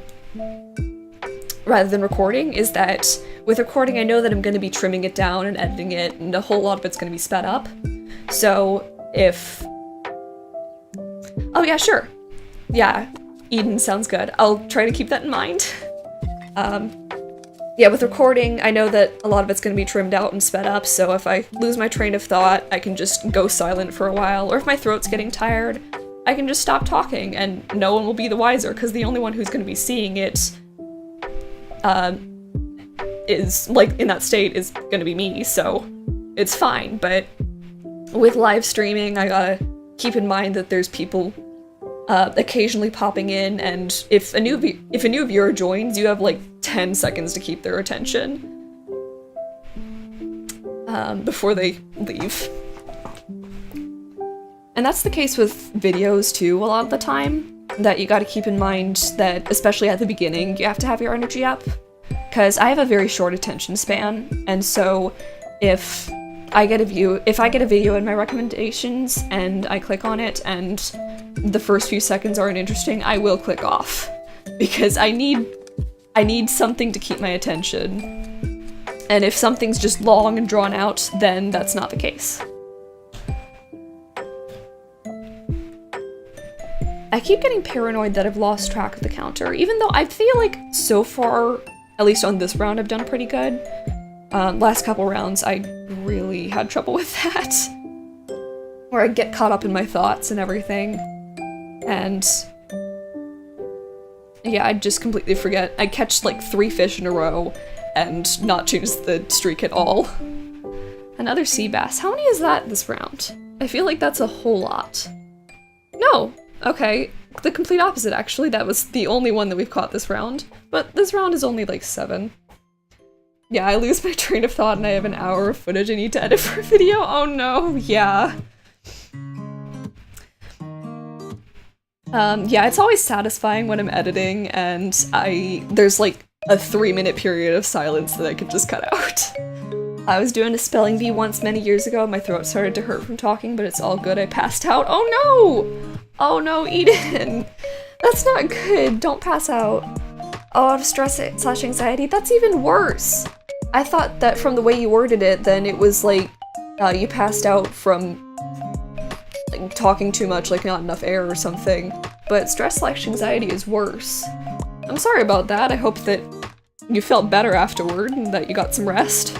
recording, is that with recording I know that I'm going to be trimming it down and editing it, and a whole lot of it's going to be sped up. So if... Oh yeah, sure. Yeah, Eden sounds good. I'll try to keep that in mind. Yeah, with recording, I know that a lot of it's going to be trimmed out and sped up, so if I lose my train of thought, I can just go silent for a while, or if my throat's getting tired, I can just stop talking, and no one will be the wiser, because the only one who's going to be seeing it, is, like, in that state, is going to be me, so it's fine. But with live streaming, I gotta keep in mind that there's people occasionally popping in, and if a new viewer joins, you have like 10 seconds to keep their attention before they leave. And that's the case with videos too a lot of the time, that you gotta keep in mind that, especially at the beginning, you have to have your energy up, because I have a very short attention span, and so if I get a video in my recommendations and I click on it and the first few seconds aren't interesting, I will click off, because I need something to keep my attention. And if something's just long and drawn out, then that's not the case. I keep getting paranoid that I've lost track of the counter, even though I feel like so far, at least on this round, I've done pretty good. Last couple rounds, I really had trouble with that. Where I'd get caught up in my thoughts and everything. And yeah, I'd just completely forget. I'd catch like 3 fish in a row and not choose the streak at all. Another sea bass. How many is that this round? I feel like that's a whole lot. No! Okay, the complete opposite actually. That was the only one that we've caught this round. But this round is only like 7. Yeah, I lose my train of thought and I have an hour of footage I need to edit for a video. Oh no, yeah. Yeah, it's always satisfying when I'm editing and there's like a 3-minute period of silence that I could just cut out. I was doing a spelling bee once many years ago. My throat started to hurt from talking, but it's all good. I passed out. Oh no! Oh no, Eden! That's not good. Don't pass out. Oh, out of stress / anxiety? That's even worse! I thought that from the way you worded it, then it was like, you passed out from like, talking too much, like not enough air or something. But stress / anxiety is worse. I'm sorry about that. I hope that you felt better afterward and that you got some rest.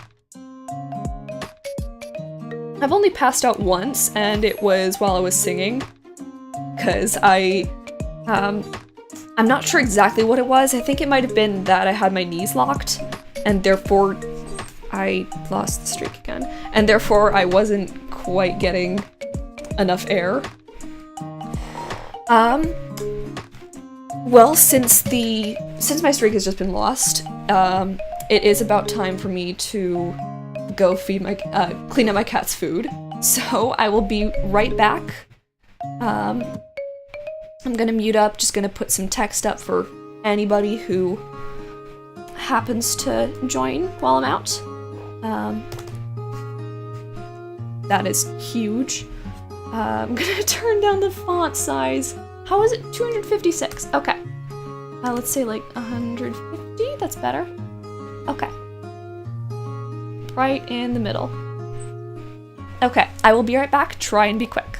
I've only passed out once, and it was while I was singing. Because I'm not sure exactly what it was. I think it might have been that I had my knees locked, and therefore I lost the streak again. And therefore I wasn't quite getting enough air. Well, since my streak has just been lost, it is about time for me to go feed my clean up my cat's food. So I will be right back. I'm gonna mute up, just gonna put some text up for anybody who happens to join while I'm out. That is huge. I'm gonna turn down the font size. How is it? 256. Okay. Let's say like 150. That's better. Okay. Right in the middle. Okay, I will be right back. Try and be quick.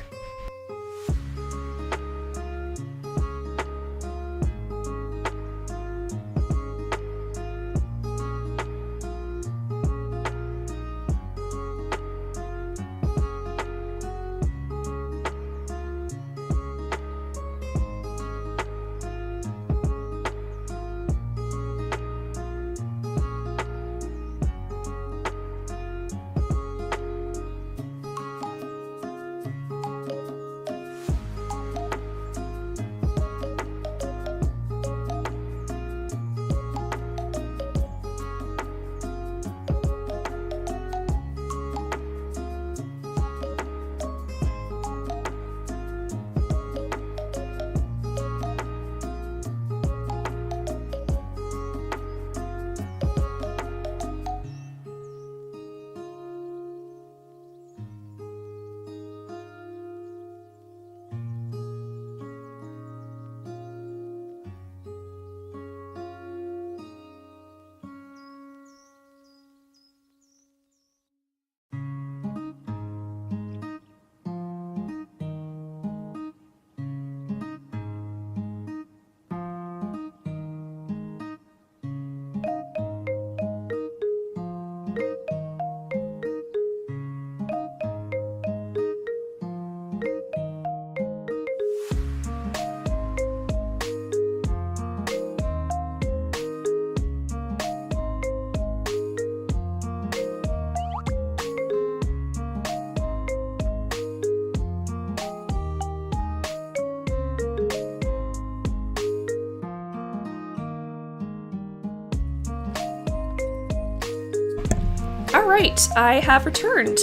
Alright, I have returned.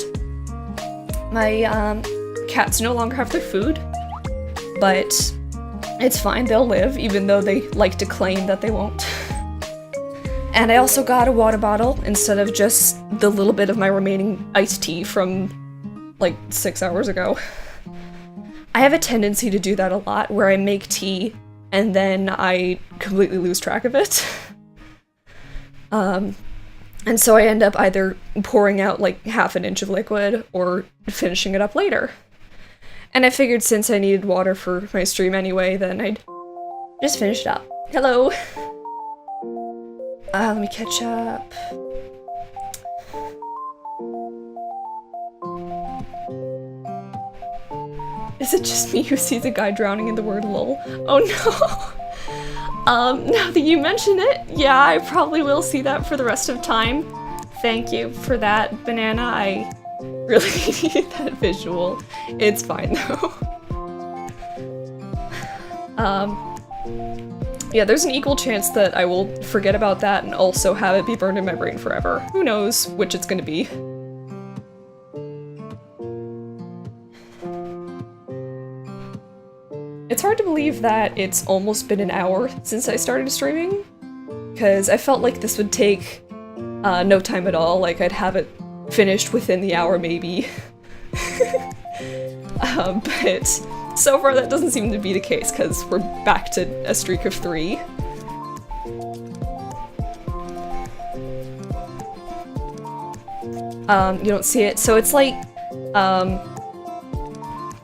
My cats no longer have their food, but it's fine, they'll live, even though they like to claim that they won't. And I also got a water bottle instead of just the little bit of my remaining iced tea from like 6 hours ago. I have a tendency to do that a lot, where I make tea and then I completely lose track of it. And so I end up either pouring out like half an inch of liquid or finishing it up later. And I figured since I needed water for my stream anyway, then I'd just finish it up. Hello! Let me catch up. Is it just me who sees a guy drowning in the word lol? Oh no! Now that you mention it, yeah, I probably will see that for the rest of time. Thank you for that, Banana. I really needed that visual. It's fine though. Yeah, there's an equal chance that I will forget about that and also have it be burned in my brain forever. Who knows which it's gonna be. It's hard to believe that it's almost been an hour since I started streaming, because I felt like this would take no time at all, like I'd have it finished within the hour maybe. But so far that doesn't seem to be the case, because we're back to a streak of 3. You don't see it, so it's like,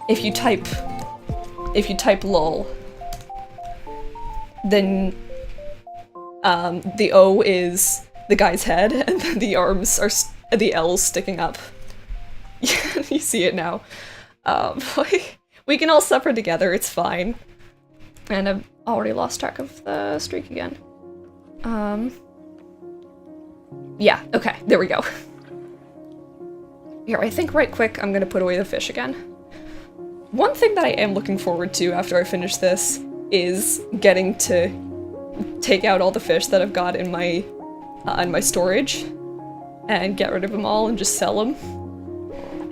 if you type lol, then the O is the guy's head, and then the arms are the L's sticking up. Yeah, you see it now. We can all suffer together, it's fine. And I've already lost track of the streak again. Yeah, okay, there we go. Here, I think right quick I'm gonna put away the fish again. One thing that I am looking forward to after I finish this is getting to take out all the fish that I've got in my storage and get rid of them all and just sell them.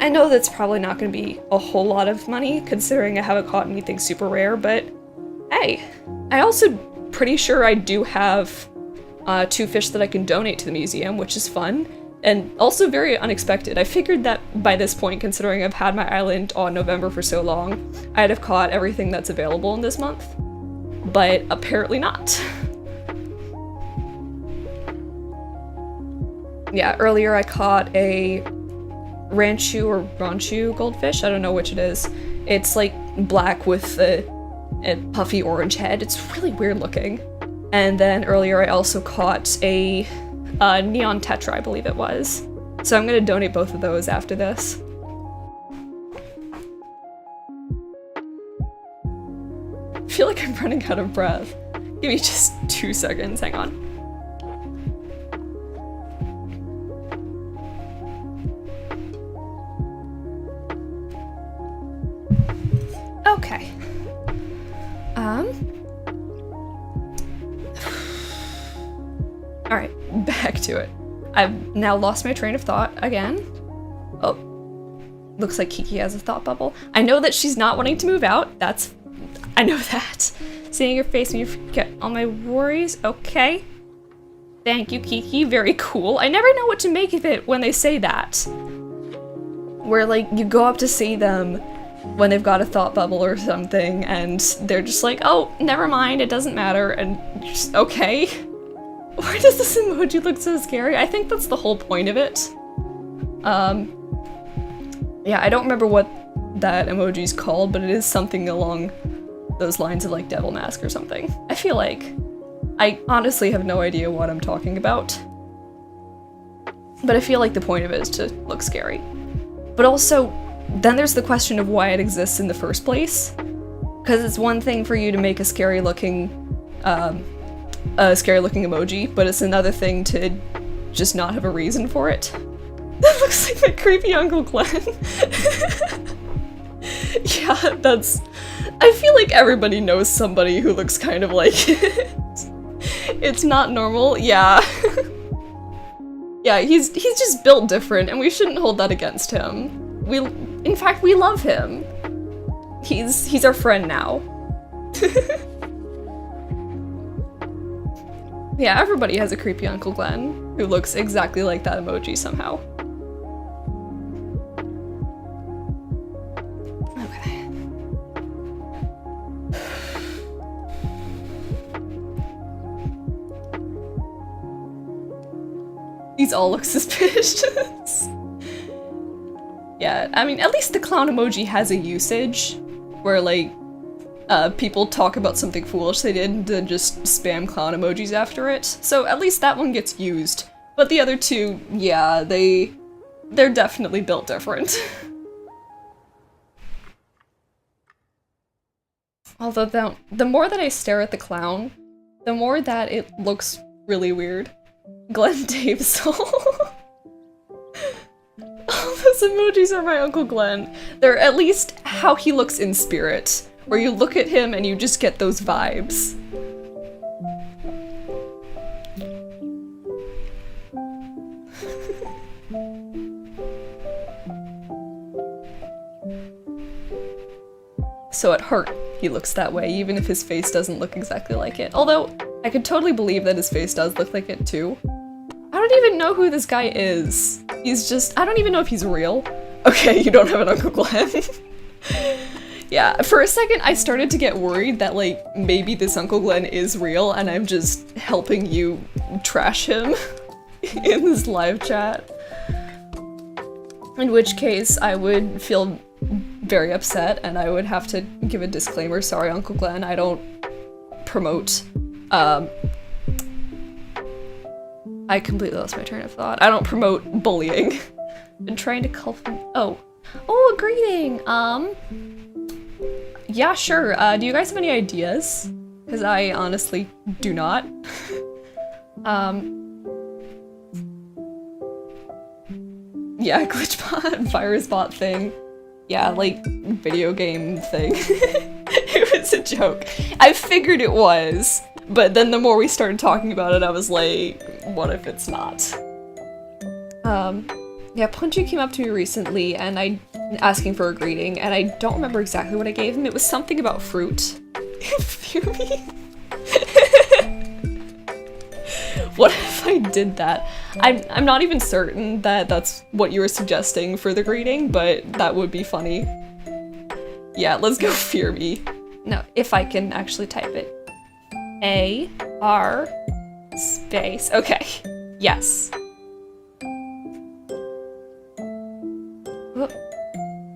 I know that's probably not going to be a whole lot of money considering I haven't caught anything super rare, but hey, I also pretty sure I do have 2 fish that I can donate to the museum, which is fun. And also very unexpected. I figured that by this point, considering I've had my island on November for so long, I'd have caught everything that's available in this month. But apparently not. Yeah, earlier I caught a Ranchu or Ranchu goldfish, I don't know which it is. It's like black with a puffy orange head. It's really weird looking. And then earlier I also caught a neon tetra, I believe it was. So I'm gonna donate both of those after this. I feel like I'm running out of breath. Give me just 2 seconds, hang on. Okay. Alright, back to it. I've now lost my train of thought again. Oh, looks like Kiki has a thought bubble. I know that she's not wanting to move out. I know that. Seeing your face when you forget all my worries. Okay. Thank you, Kiki. Very cool. I never know what to make of it when they say that. Where, like, you go up to see them when they've got a thought bubble or something, and they're just like, oh, never mind, it doesn't matter, and you're just, okay. Why does this emoji look so scary? I think that's the whole point of it. Yeah, I don't remember what that emoji's called, but it is something along those lines of like devil mask or something. I feel like. I honestly have no idea what I'm talking about. But I feel like the point of it is to look scary. But also, then there's the question of why it exists in the first place. Because it's one thing for you to make a scary looking emoji, but it's another thing to just not have a reason for it. That looks like my creepy Uncle Glenn. Yeah, that's... I feel like everybody knows somebody who looks kind of like it. It's not normal, yeah. Yeah, he's just built different, and we shouldn't hold that against him. In fact, we love him. He's our friend now. Yeah, everybody has a creepy Uncle Glenn who looks exactly like that emoji somehow. Okay. These all look suspicious. Yeah, I mean, at least the clown emoji has a usage where, like, people talk about something foolish they did and then just spam clown emojis after it. So at least that one gets used. But the other two, yeah, they're definitely built different. Although the more that I stare at the clown, the more that it looks really weird. Glenn Dave's all those emojis are my Uncle Glenn. They're at least how he looks in spirit, where you look at him and you just get those vibes. So at heart, he looks that way, even if his face doesn't look exactly like it. Although, I could totally believe that his face does look like it too. I don't even know who this guy is. He's just- I don't even know if he's real. Okay, you don't have an Uncle Glenn. Yeah, for a second I started to get worried that, like, maybe this Uncle Glenn is real and I'm just helping you trash him in this live chat. In which case, I would feel very upset and I would have to give a disclaimer. Sorry, Uncle Glenn, I don't promote, I completely lost my train of thought. I don't promote bullying. Been trying to cultivate- oh, a greeting! Yeah, sure, do you guys have any ideas? Because I honestly do not. Yeah, glitchbot, virus bot thing. Yeah, like, video game thing. It was a joke. I figured it was, but then the more we started talking about it, I was like, what if it's not? Yeah, Punchy came up to me recently and asking for a greeting, and I don't remember exactly what I gave him. It was something about fruit. Fear me? What if I did that? I'm not even certain that that's what you were suggesting for the greeting, but that would be funny. Yeah, let's go fear me. No, if I can actually type it. A-R space. Okay. Yes.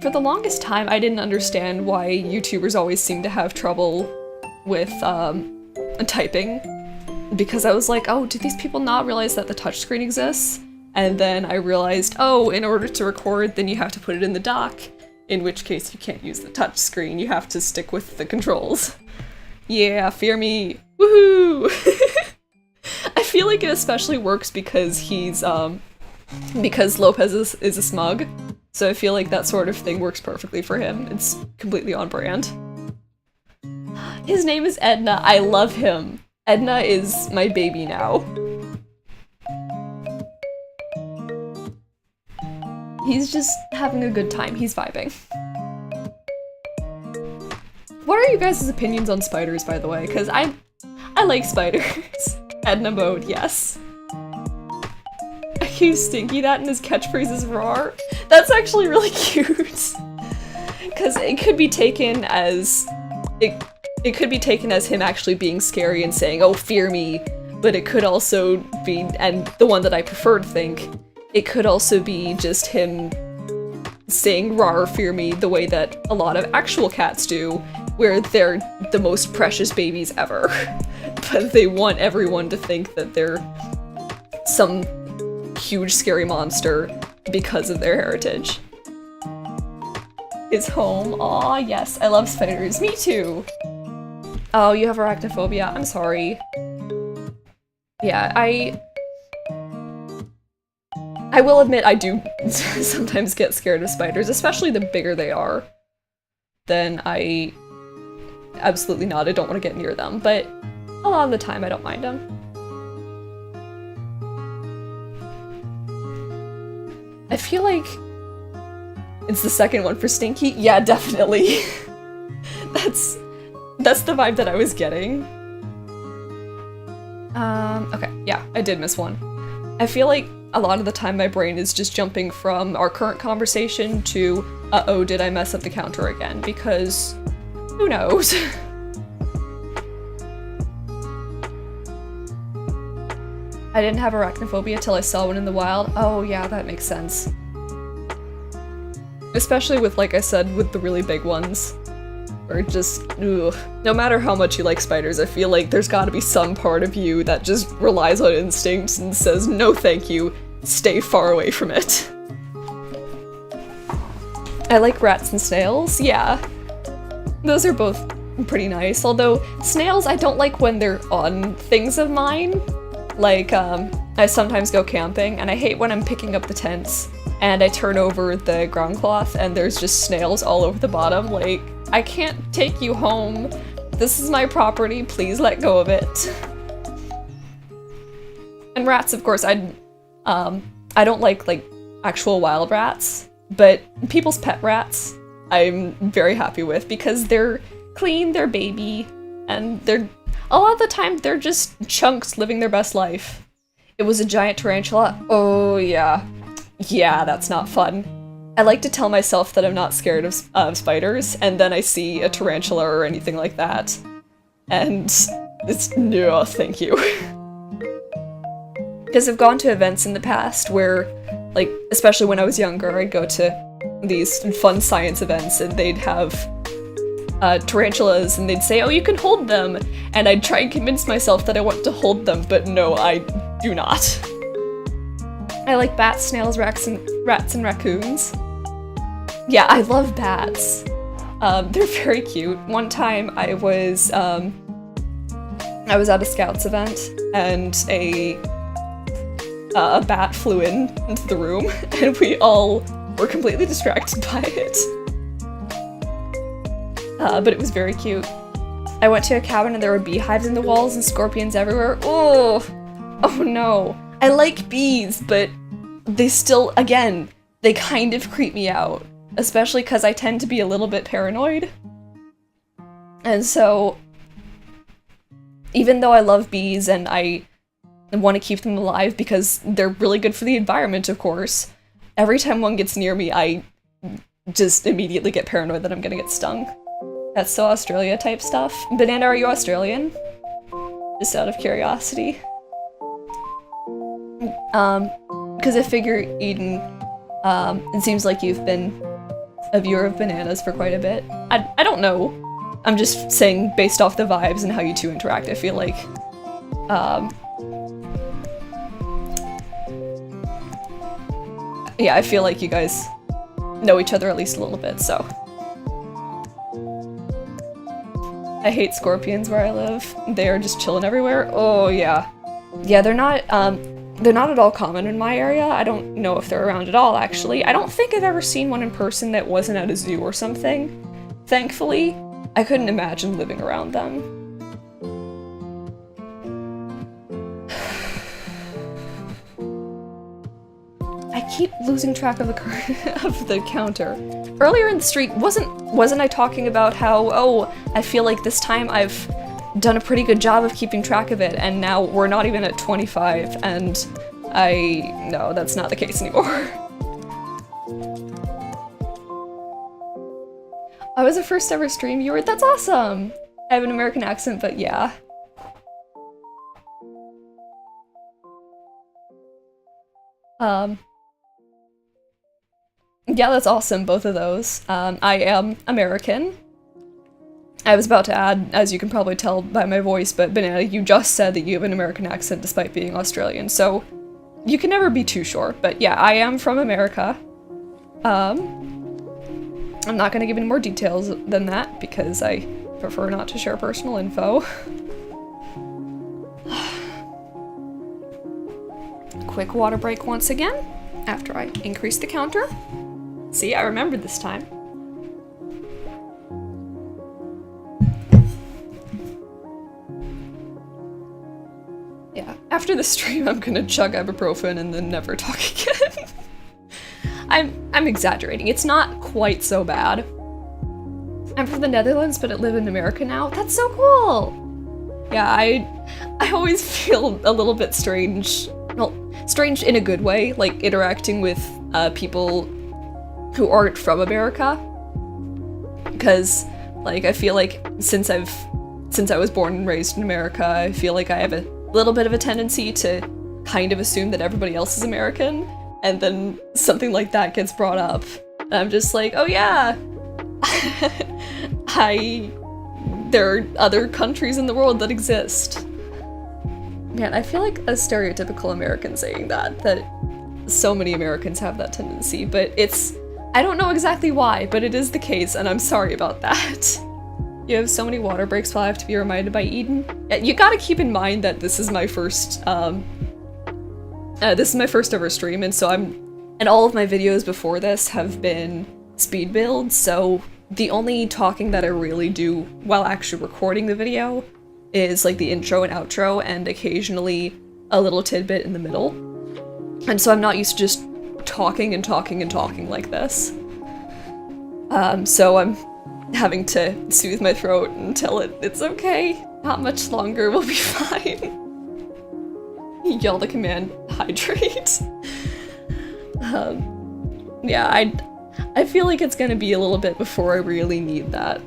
For the longest time, I didn't understand why YouTubers always seem to have trouble with typing. Because I was like, oh, do these people not realize that the touchscreen exists? And then I realized, oh, in order to record, then you have to put it in the dock, in which case you can't use the touchscreen, you have to stick with the controls. Yeah, fear me. Woohoo! I feel like it especially works because he's, because Lopez is a smug, so I feel like that sort of thing works perfectly for him. It's completely on brand. His name is Edna. I love him. Edna is my baby now. He's just having a good time. He's vibing. What are you guys' opinions on spiders, by the way? Because I like spiders. Edna mode, yes. I use Stinky that and his catchphrase is roar. That's actually really cute. Because it could be taken as... It could be taken as him actually being scary and saying, oh, fear me, but it could also be, and the one that I prefer to think, it could also be just him saying rawr, fear me, the way that a lot of actual cats do, where they're the most precious babies ever. But they want everyone to think that they're some huge scary monster because of their heritage. Is home. Aw, yes, I love spiders. Me too! Oh, you have arachnophobia. I'm sorry. Yeah, I will admit I do sometimes get scared of spiders, especially the bigger they are. Then I... Absolutely not, I don't want to get near them, but a lot of the time I don't mind them. I feel like it's the second one for Stinky. Yeah, definitely. That's the vibe that I was getting. Okay, yeah, I did miss one. I feel like a lot of the time my brain is just jumping from our current conversation to, uh-oh, did I mess up the counter again? Because who knows? I didn't have arachnophobia till I saw one in the wild. Oh yeah, that makes sense. Especially with, like I said, with the really big ones. Or just, ugh. No matter how much you like spiders, I feel like there's gotta be some part of you that just relies on instincts and says, no thank you, stay far away from it. I like rats and snails, yeah. Those are both pretty nice, although snails I don't like when they're on things of mine. Like, I sometimes go camping, and I hate when I'm picking up the tents, and I turn over the ground cloth, and there's just snails all over the bottom, like, I can't take you home. This is my property, please let go of it. And rats, of course, I don't like actual wild rats, but people's pet rats I'm very happy with because they're clean, they're baby, and a lot of the time they're just chunks living their best life. It was a giant tarantula. Oh yeah. Yeah, that's not fun. I like to tell myself that I'm not scared of spiders, and then I see a tarantula or anything like that. And it's, no, thank you. Because I've gone to events in the past where, like, especially when I was younger, I'd go to these fun science events and they'd have tarantulas and they'd say, oh, you can hold them. And I'd try and convince myself that I want to hold them, but no, I do not. I like bats, snails, rats, and raccoons. Yeah, I love bats. They're very cute. One time I was at a Scouts event and a bat flew into the room and we all were completely distracted by it. But it was very cute. I went to a cabin and there were beehives in the walls and scorpions everywhere. Oh no. I like bees, but they still, again, they kind of creep me out. Especially because I tend to be a little bit paranoid. And so, even though I love bees and I want to keep them alive because they're really good for the environment, of course, every time one gets near me, I just immediately get paranoid that I'm gonna get stung. That's so Australia type stuff. Banana, are you Australian? Just out of curiosity. Because I figure, Eden, it seems like you've been a viewer of bananas for quite a bit. I don't know. I'm just saying based off the vibes and how you two interact, I feel like, yeah, I feel like you guys know each other at least a little bit, so. I hate scorpions where I live. They are just chilling everywhere. Oh yeah. Yeah, they're not at all common in my area. I don't know if they're around at all, actually. I don't think I've ever seen one in person that wasn't at a zoo or something. Thankfully, I couldn't imagine living around them. I keep losing track of the counter. Earlier in the street, wasn't I talking about how, oh, I feel like this time I've done a pretty good job of keeping track of it, and now we're not even at 25, and no, that's not the case anymore. I was a first ever stream viewer. That's awesome! I have an American accent, but yeah. Yeah, that's awesome, both of those. I am American. I was about to add, as you can probably tell by my voice, but Banana, you just said that you have an American accent despite being Australian, so you can never be too sure. But yeah, I am from America. I'm not gonna give any more details than that because I prefer not to share personal info. Quick water break once again, after I increase the counter. See, I remembered this time. Yeah, after the stream I'm gonna chug ibuprofen and then never talk again. I'm exaggerating, it's not quite so bad. I'm from the Netherlands, but I live in America now. That's so cool! Yeah, I always feel a little bit strange. Well, strange in a good way, like interacting with people who aren't from America. Because, like, I feel like since I was born and raised in America, I feel like I have a little bit of a tendency to kind of assume that everybody else is American, and then something like that gets brought up, and I'm just like, oh yeah, there are other countries in the world that exist. Man, I feel like a stereotypical American saying that so many Americans have that tendency, but I don't know exactly why, but it is the case, and I'm sorry about that. You have so many water breaks while I have to be reminded by Eden. You gotta keep in mind that this is my first ever stream, and so and all of my videos before this have been speed builds, so the only talking that I really do while actually recording the video is like the intro and outro and occasionally a little tidbit in the middle. And so I'm not used to just talking and talking and talking like this. So I'm having to soothe my throat and tell it it's okay. Not much longer, we'll be fine. Yell the command, hydrate. Yeah, I feel like it's gonna be a little bit before I really need that.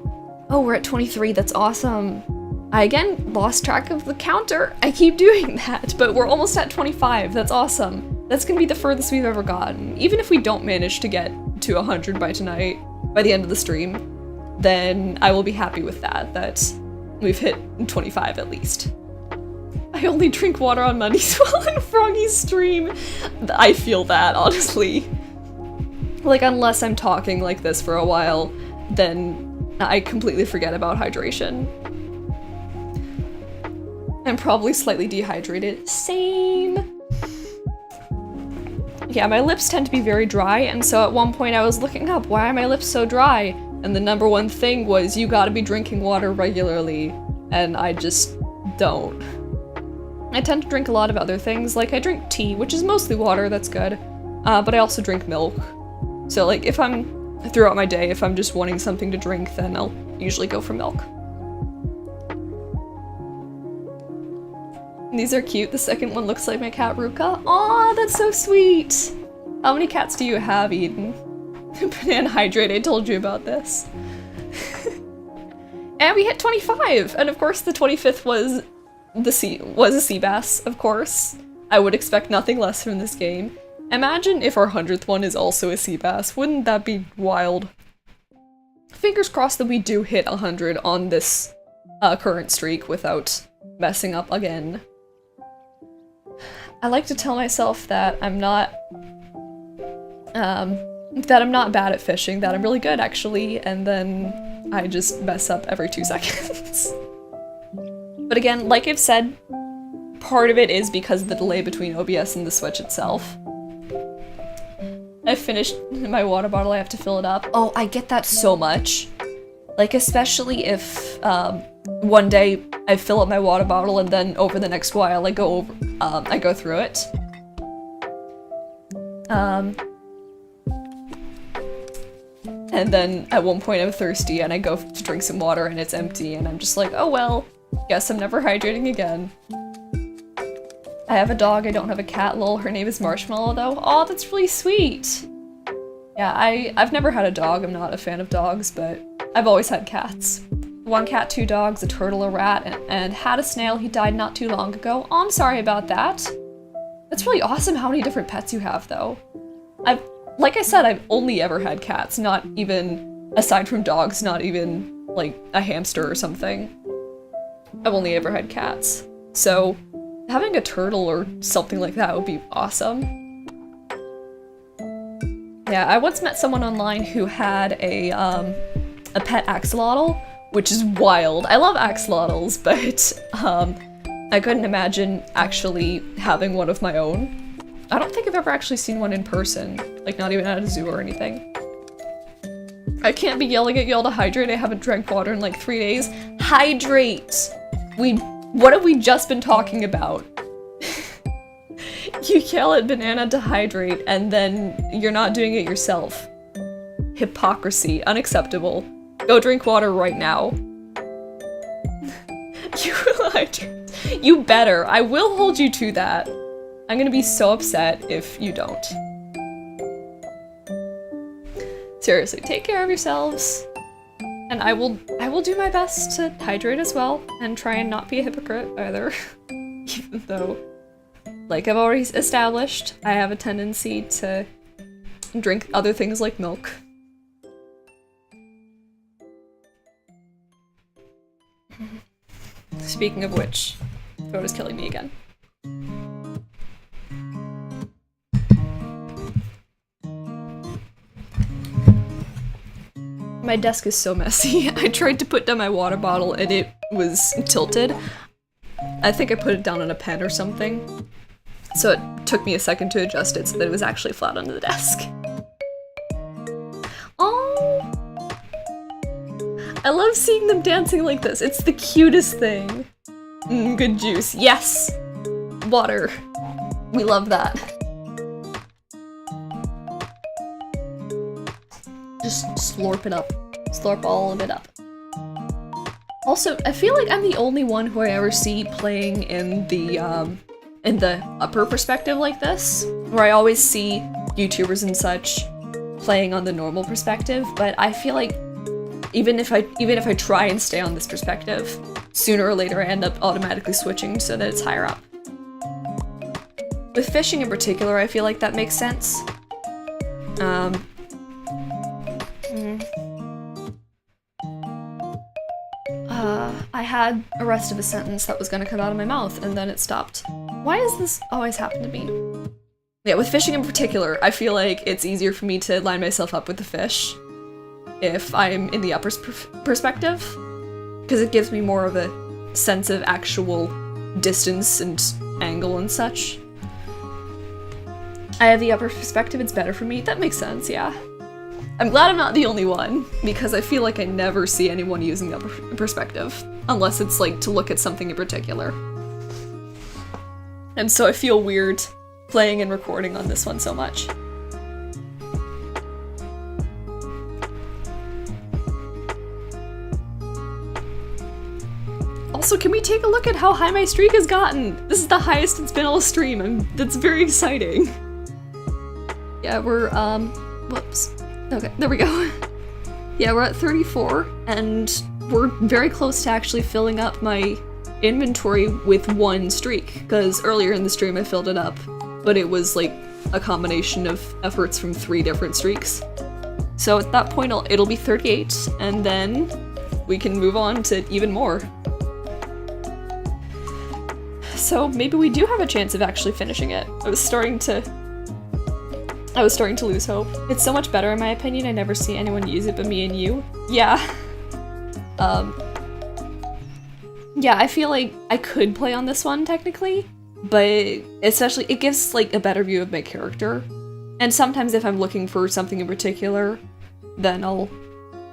Oh, we're at 23, that's awesome. I again lost track of the counter. I keep doing that, but we're almost at 25, that's awesome. That's gonna be the furthest we've ever gotten. Even if we don't manage to get to 100 by tonight, by the end of the stream, then I will be happy with that we've hit 25 at least. I only drink water on Mondays while on Froggy's stream. I feel that, honestly. Like, unless I'm talking like this for a while, then I completely forget about hydration. I'm probably slightly dehydrated. Same! Yeah, my lips tend to be very dry, and so at one point I was looking up, why are my lips so dry? And the number one thing was, you gotta be drinking water regularly, and I just don't. I tend to drink a lot of other things, like I drink tea, which is mostly water, that's good, but I also drink milk. So like if I'm, throughout my day, if I'm just wanting something to drink, then I'll usually go for milk. These are cute. The second one looks like my cat Ruka. Aw, that's so sweet! How many cats do you have, Eden? Banana Hydrate, I told you about this. And we hit 25! And of course the 25th was a sea bass, of course. I would expect nothing less from this game. Imagine if our 100th one is also a sea bass. Wouldn't that be wild? Fingers crossed that we do hit 100 on this current streak without messing up again. I like to tell myself that I'm not bad at fishing, that I'm really good actually, and then I just mess up every 2 seconds. But again, like I've said, part of it is because of the delay between OBS and the Switch itself. I finished my water bottle, I have to fill it up. Oh, I get that so much. Like, especially if, one day I fill up my water bottle and then over the next while I go through it. And then at one point I'm thirsty and I go to drink some water and it's empty and I'm just like, oh well, guess I'm never hydrating again. I have a dog, I don't have a cat, lol, her name is Marshmallow though. Aw, that's really sweet! Yeah, I've never had a dog, I'm not a fan of dogs, but I've always had cats. 1 cat, 2 dogs, a turtle, a rat, and had a snail. He died not too long ago. Oh, I'm sorry about that. That's really awesome how many different pets you have, though. Like I said, I've only ever had cats, not even, aside from dogs, not even, like, a hamster or something. I've only ever had cats. So, having a turtle or something like that would be awesome. Yeah, I once met someone online who had a pet axolotl, which is wild. I love axolotls, but I couldn't imagine actually having one of my own. I don't think I've ever actually seen one in person, like not even at a zoo or anything. I can't be yelling at y'all to hydrate, I haven't drank water in like 3 days. Hydrate! What have we just been talking about? You yell at Banana to hydrate, and then you're not doing it yourself. Hypocrisy. Unacceptable. Go drink water right now. You will hydrate. You better. I will hold you to that. I'm gonna be so upset if you don't. Seriously, take care of yourselves. And I will do my best to hydrate as well, and try and not be a hypocrite either. Even though, like I've already established, I have a tendency to drink other things like milk. Speaking of which, Phone is killing me again. My desk is so messy. I tried to put down my water bottle and it was tilted. I think I put it down on a pen or something. So it took me a second to adjust it so that it was actually flat on the desk. Oh, I love seeing them dancing like this. It's the cutest thing. Good juice. Yes! Water. We love that. Just slurp it up. Slurp all of it up. Also, I feel like I'm the only one who I ever see playing in the upper perspective like this, where I always see YouTubers and such playing on the normal perspective, but I feel like even if I try and stay on this perspective, sooner or later I end up automatically switching so that it's higher up. With fishing in particular, I feel like that makes sense. I had a rest of a sentence that was gonna come out of my mouth, and then it stopped. Why does this always happen to me? Yeah, with fishing in particular, I feel like it's easier for me to line myself up with the fish if I'm in the upper perspective, because it gives me more of a sense of actual distance and angle and such. I have the upper perspective, it's better for me. That makes sense, yeah. I'm glad I'm not the only one, because I feel like I never see anyone using the upper perspective, unless it's like to look at something in particular. And so I feel weird playing and recording on this one so much. Also, can we take a look at how high my streak has gotten? This is the highest it's been all stream, that's very exciting. Yeah, we're, whoops. Okay, there we go. Yeah, we're at 34, and we're very close to actually filling up my inventory with one streak, because earlier in the stream I filled it up, but it was like a combination of efforts from 3 different streaks. So at that point it'll be 38, and then we can move on to even more. So maybe we do have a chance of actually finishing it. I was starting to lose hope. It's so much better in my opinion. I never see anyone use it but me and you. Yeah. Yeah, I feel like I could play on this one technically, but especially it gives like a better view of my character. And sometimes if I'm looking for something in particular, then I'll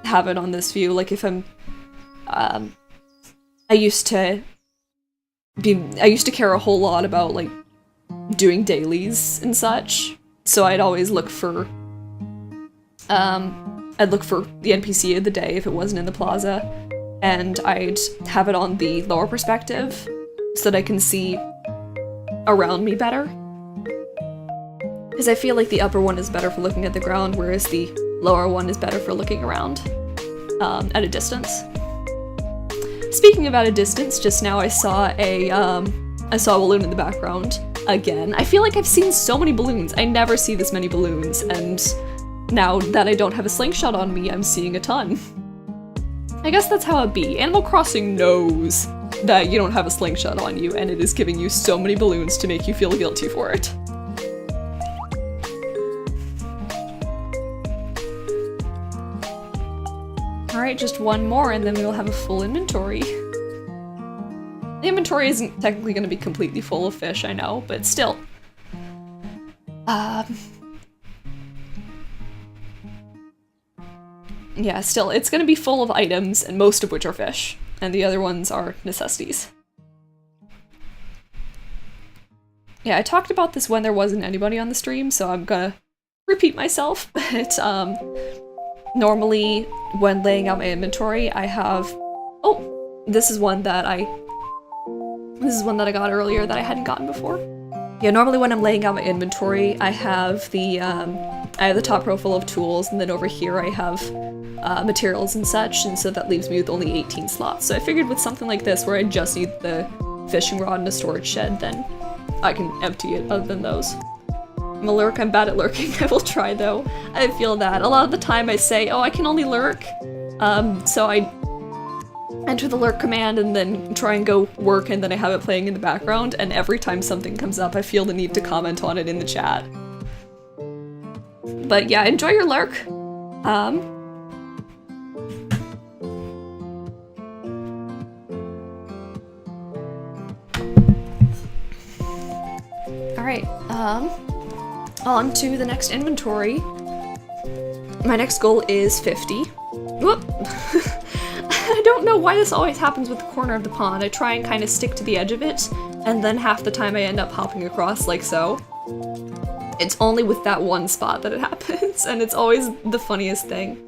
have it on this view. Like if I'm, I used to care a whole lot about like doing dailies and such. So I'd always look for, I'd look for the NPC of the day if it wasn't in the plaza, and I'd have it on the lower perspective so that I can see around me better. Because I feel like the upper one is better for looking at the ground, whereas the lower one is better for looking around at a distance. Speaking about a distance, just now I saw a balloon in the background. Again, I feel like I've seen so many balloons. I never see this many balloons, and now that I don't have a slingshot on me, I'm seeing a ton. I guess that's how it be. Animal Crossing knows that you don't have a slingshot on you, and it is giving you so many balloons to make you feel guilty for it. Alright, just one more and then we will have a full inventory. The inventory isn't technically going to be completely full of fish, I know, but still. Yeah, still, it's going to be full of items, and most of which are fish, and the other ones are necessities. Yeah, I talked about this when there wasn't anybody on the stream, so I'm gonna repeat myself, but normally when laying out my inventory, I have... Oh! This is one that I got earlier that I hadn't gotten before. Yeah, normally when I'm laying out my inventory, I have the top row full of tools, and then over here I have materials and such, and so that leaves me with only 18 slots. So I figured with something like this, where I just need the fishing rod and a storage shed, then I can empty it other than those. I'm a lurk, I'm bad at lurking. I will try though. I feel that. A lot of the time I say, oh, I can only lurk. So I enter the lurk command and then try and go work, and then I have it playing in the background, and every time something comes up I feel the need to comment on it in the chat. But yeah, enjoy your lurk. Alright, on to the next inventory. My next goal is 50. Whoop! I don't know why this always happens with the corner of the pond. I try and kind of stick to the edge of it, and then half the time I end up hopping across like so. It's only with that one spot that it happens, and it's always the funniest thing.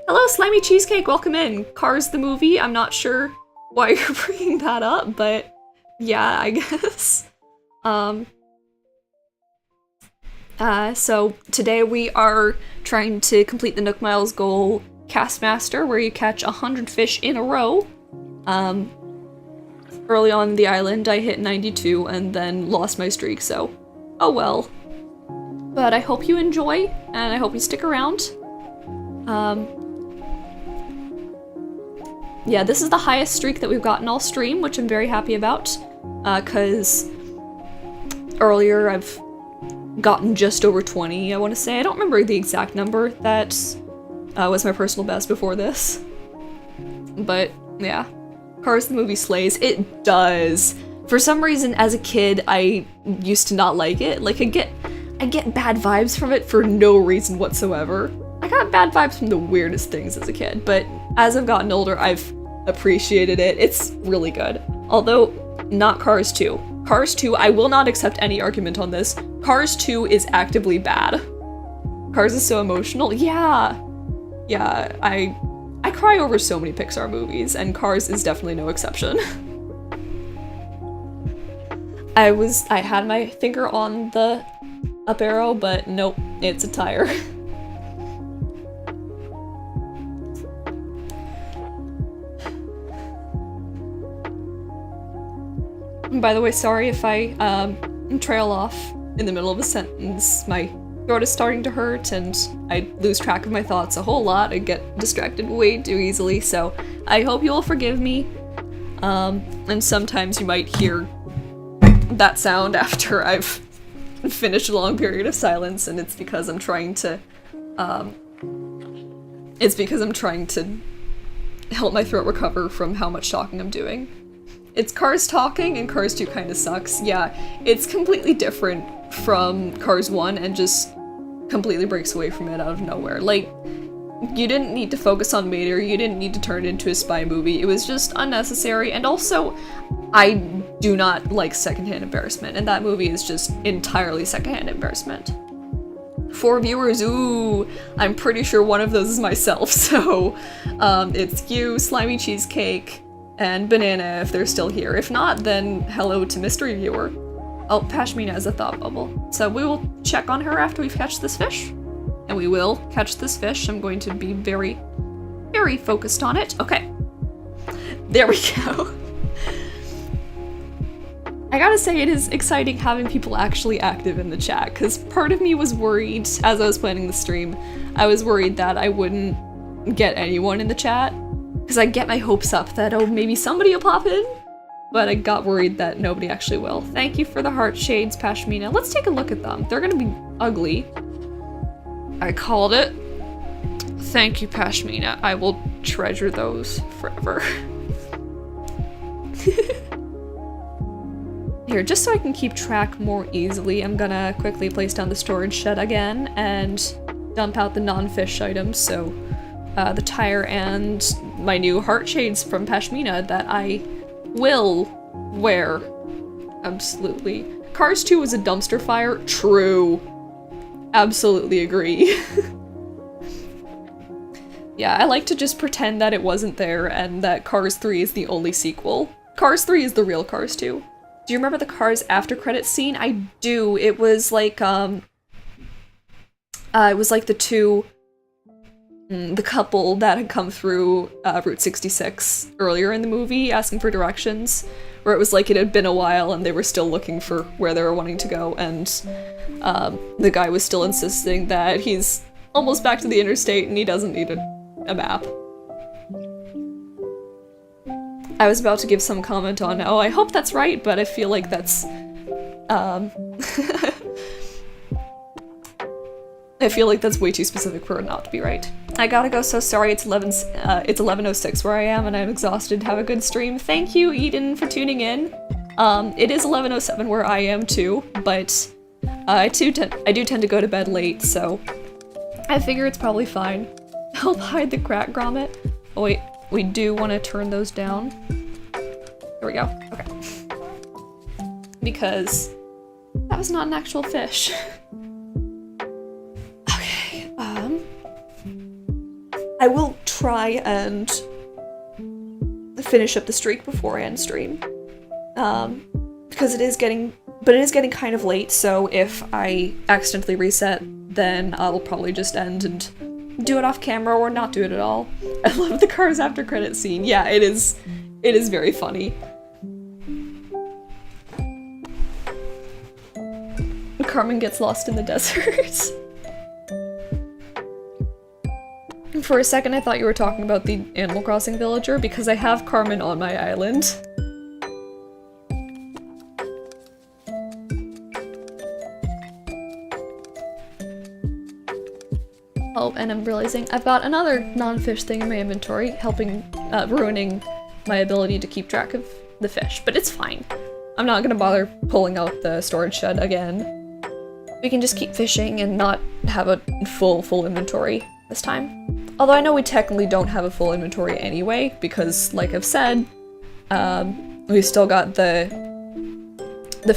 Hello, Slimy Cheesecake, welcome in. Cars the movie, I'm not sure why you're bringing that up, but yeah, I guess. So today we are trying to complete the Nook Miles goal Cast Master, where you catch 100 fish in a row. Early on the island, I hit 92 and then lost my streak, so oh well. But I hope you enjoy, and I hope you stick around. Yeah, this is the highest streak that we've gotten all stream, which I'm very happy about, because earlier I've gotten just over 20, I want to say. I don't remember the exact number that was my personal best before this. But, yeah. Cars the movie slays. It does. For some reason, as a kid, I used to not like it. Like, I get bad vibes from it for no reason whatsoever. I got bad vibes from the weirdest things as a kid, but as I've gotten older, I've appreciated it. It's really good. Although, not Cars 2. Cars 2, I will not accept any argument on this. Cars 2 is actively bad. Cars is so emotional. Yeah, I cry over so many Pixar movies, and Cars is definitely no exception. I had my finger on the up arrow, but nope, it's a tire. By the way, sorry if I trail off in the middle of a sentence. My throat is starting to hurt and I lose track of my thoughts a whole lot. I get distracted way too easily, so I hope you will forgive me. And sometimes you might hear that sound after I've finished a long period of silence, and it's because I'm trying to help my throat recover from how much talking I'm doing. It's Cars talking, and Cars 2 kinda sucks. Yeah, it's completely different from Cars 1 and just completely breaks away from it out of nowhere. Like, you didn't need to focus on Mater, you didn't need to turn it into a spy movie, it was just unnecessary, and also, I do not like secondhand embarrassment, and that movie is just entirely secondhand embarrassment. 4 viewers, ooh, I'm pretty sure one of those is myself, so, it's you, Slimy Cheesecake, and Banana if they're still here. If not, then hello to mystery viewer. Oh, Pashmina is a thought bubble. So we will check on her after we've catched this fish. And we will catch this fish. I'm going to be very, very focused on it. Okay. There we go. I gotta say, it is exciting having people actually active in the chat, because part of me was worried, as I was planning the stream, I was worried that I wouldn't get anyone in the chat. Because I get my hopes up that, oh, maybe somebody will pop in, but I got worried that nobody actually will. Thank you for the heart shades, Pashmina. Let's take a look at them. They're gonna be ugly. I called it. Thank you, Pashmina. I will treasure those forever. Here, just so I can keep track more easily, I'm gonna quickly place down the storage shed again and dump out the non-fish items, so the tire and my new heart shades from Pashmina that I will wear. Absolutely. Cars 2 was a dumpster fire? True. Absolutely agree. Yeah, I like to just pretend that it wasn't there and that Cars 3 is the only sequel. Cars 3 is the real Cars 2. Do you remember the Cars after credits scene? I do. It was like, the couple that had come through Route 66 earlier in the movie asking for directions, where it was like it had been a while and they were still looking for where they were wanting to go, and the guy was still insisting that he's almost back to the interstate and he doesn't need a map. I was about to give some comment on, oh, I hope that's right, but I feel like that's I feel like that's way too specific for it not to be right. I gotta go, so sorry, it's 11:06 where I am and I'm exhausted. Have a good stream. Thank you, Eden, for tuning in. It is 11:07 where I am too, but I do tend to go to bed late, so I figure it's probably fine. Help hide the crack grommet. Oh wait, we do want to turn those down. There we go. Okay. Because that was not an actual fish. Okay, I will try and finish up the streak before I end stream. Because it is getting kind of late, so if I accidentally reset, then I'll probably just end and do it off camera or not do it at all. I love the Cars after credit scene. Yeah, it is very funny. Carmen gets lost in the desert. For a second I thought you were talking about the Animal Crossing villager, because I have Carmen on my island. Oh, and I'm realizing I've got another non-fish thing in my inventory, ruining my ability to keep track of the fish, but it's fine. I'm not gonna bother pulling out the storage shed again. We can just keep fishing and not have a full inventory this time. Although I know we technically don't have a full inventory anyway, because like I've said, we've still got the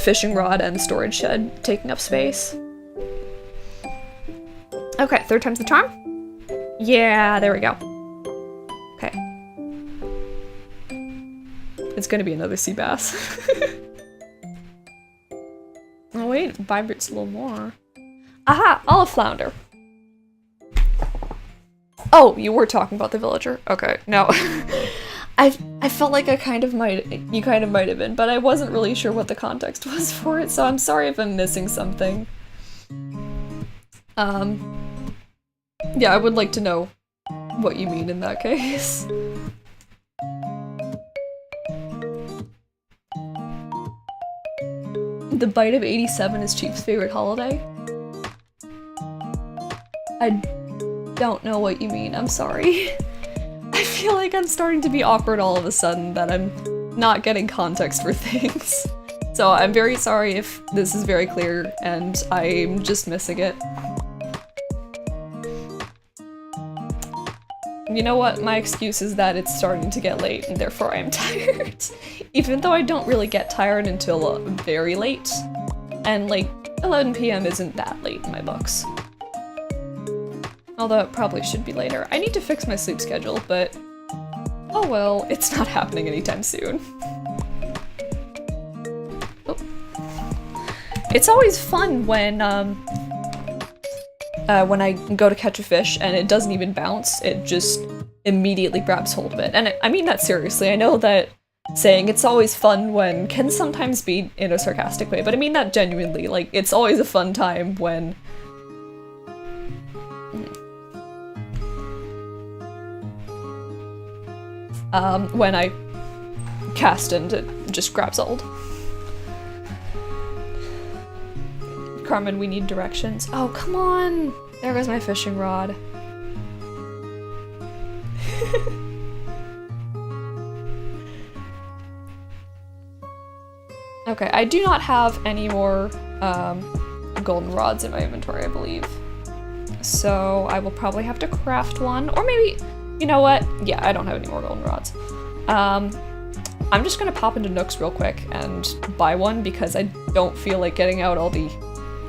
fishing rod and the storage shed taking up space. Okay, third time's the charm? Yeah, there we go. Okay. It's gonna be another sea bass. Oh wait, it vibrates a little more. Aha! Olive flounder! Oh, you were talking about the villager. Okay, no. I felt like you kind of might have been, but I wasn't really sure what the context was for it, so I'm sorry if I'm missing something. Yeah, I would like to know what you mean in that case. The bite of 87 is Chief's favorite holiday? I don't know what you mean, I'm sorry. I feel like I'm starting to be awkward all of a sudden, that I'm not getting context for things. So I'm very sorry if this is very clear and I'm just missing it. You know what? My excuse is that it's starting to get late and therefore I am tired. Even though I don't really get tired until very late. And like 11 p.m. isn't that late in my books. Although it probably should be later. I need to fix my sleep schedule, but oh well, it's not happening anytime soon. Oh. It's always fun when I go to catch a fish and it doesn't even bounce, it just immediately grabs hold of it. And I mean that seriously. I know that saying it's always fun when can sometimes be in a sarcastic way, but I mean that genuinely. Like, it's always a fun time when I cast and it just grabs hold. Carmen, we need directions. Oh, come on! There goes my fishing rod. Okay, I do not have any more golden rods in my inventory, I believe. So I will probably have to craft one, or maybe, you know what? Yeah, I don't have any more golden rods. I'm just gonna pop into Nook's real quick and buy one because I don't feel like getting out all the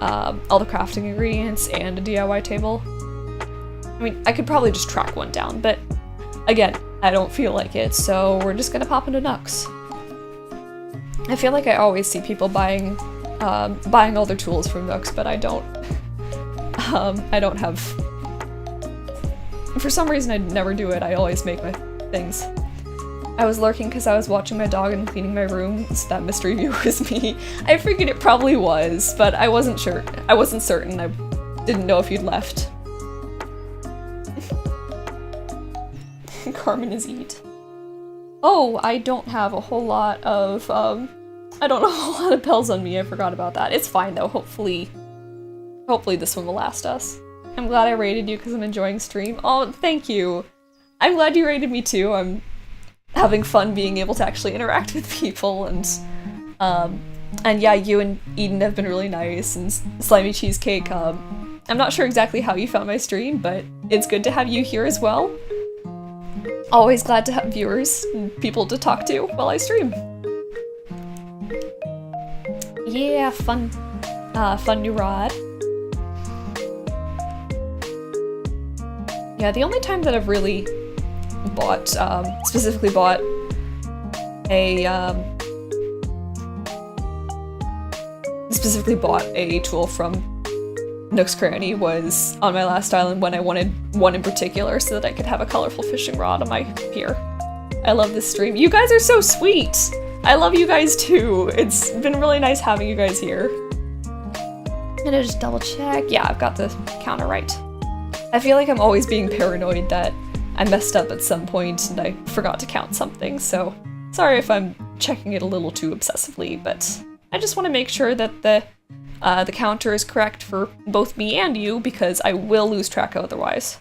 crafting ingredients and a DIY table. I mean, I could probably just track one down, but again, I don't feel like it, so we're just gonna pop into Nook's. I feel like I always see people buying all their tools from Nook's, but I don't have. For some reason, I never do it. I always make my things. I was lurking because I was watching my dog and cleaning my room, so that mystery view was me. I figured it probably was, but I wasn't sure. I wasn't certain. I didn't know if you'd left. Carmen is eat. Oh, I don't have a whole lot of, bells on me. I forgot about that. It's fine though. Hopefully this one will last us. I'm glad I rated you because I'm enjoying stream. Oh, thank you. I'm glad you rated me too. I'm having fun being able to actually interact with people, and yeah, you and Eden have been really nice, and Slimy Cheesecake, I'm not sure exactly how you found my stream, but it's good to have you here as well. Always glad to have viewers and people to talk to while I stream. Yeah, fun new rod. Yeah, the only time that I've really bought, specifically bought a tool from Nook's Cranny was on my last island when I wanted one in particular so that I could have a colorful fishing rod on my pier. I love this stream. You guys are so sweet! I love you guys too. It's been really nice having you guys here. I'm gonna just double check. Yeah, I've got the counter right. I feel like I'm always being paranoid that I messed up at some point and I forgot to count something, so sorry if I'm checking it a little too obsessively, but I just want to make sure that the counter is correct for both me and you, because I will lose track otherwise.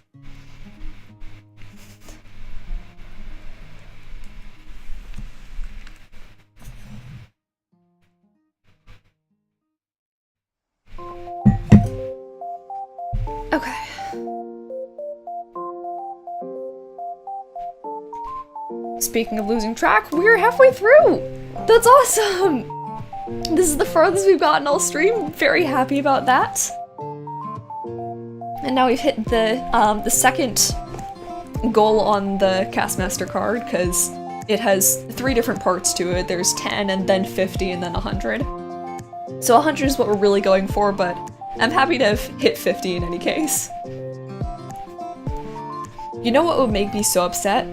Okay. Speaking of losing track, we're halfway through! That's awesome! This is the farthest we've gotten all stream. Very happy about that. And now we've hit the second goal on the Castmaster card, because it has 3 different parts to it. There's 10, and then 50, and then 100. So 100 is what we're really going for, but I'm happy to have hit 50 in any case. You know what would make me so upset?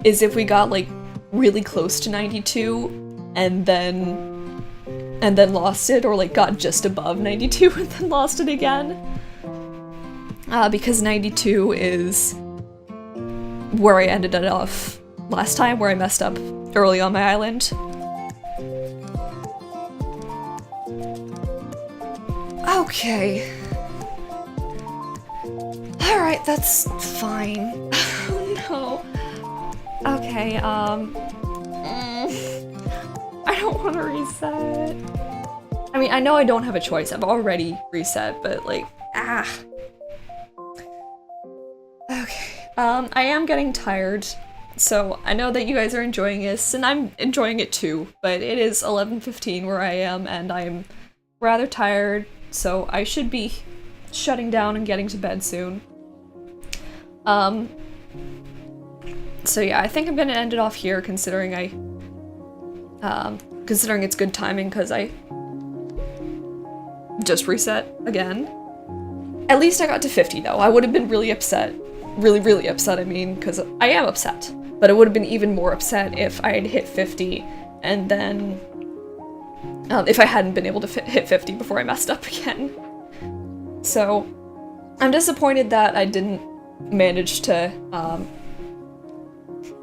Is if we got, like, really close to 92, and then lost it, or like got just above 92 and then lost it again. Because 92 is where I ended it off last time, where I messed up early on my island. Okay. Alright, that's fine. Oh no. Okay, I don't want to reset. I mean, I know I don't have a choice. I've already reset, but like, Okay. I am getting tired, so I know that you guys are enjoying this, and I'm enjoying it too, but it is 11:15 where I am, and I'm rather tired, so I should be shutting down and getting to bed soon. So yeah, I think I'm gonna end it off here, considering considering it's good timing, because I just reset again. At least I got to 50 though. I would have been really upset. Really upset, I mean, because I am upset. But I would have been even more upset if I had hit 50, and then if I hadn't been able to hit 50 before I messed up again. So I'm disappointed that I didn't manage to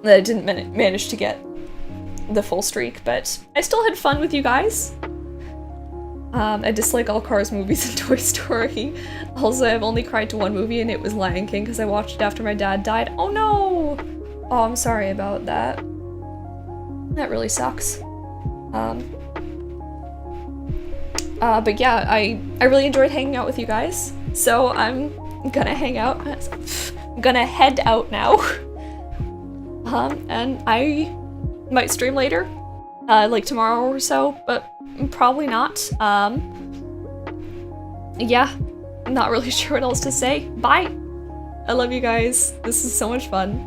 manage to get the full streak, but I still had fun with you guys. I dislike all Cars movies and Toy Story. Also, I've only cried to one movie, and it was Lion King, because I watched it after my dad died. Oh no! Oh, I'm sorry about that. That really sucks. But yeah, I really enjoyed hanging out with you guys, so I'm gonna hang out. I'm gonna head out now. And I might stream later, like tomorrow or so, but probably not. Yeah, I'm not really sure what else to say. Bye! I love you guys. This is so much fun.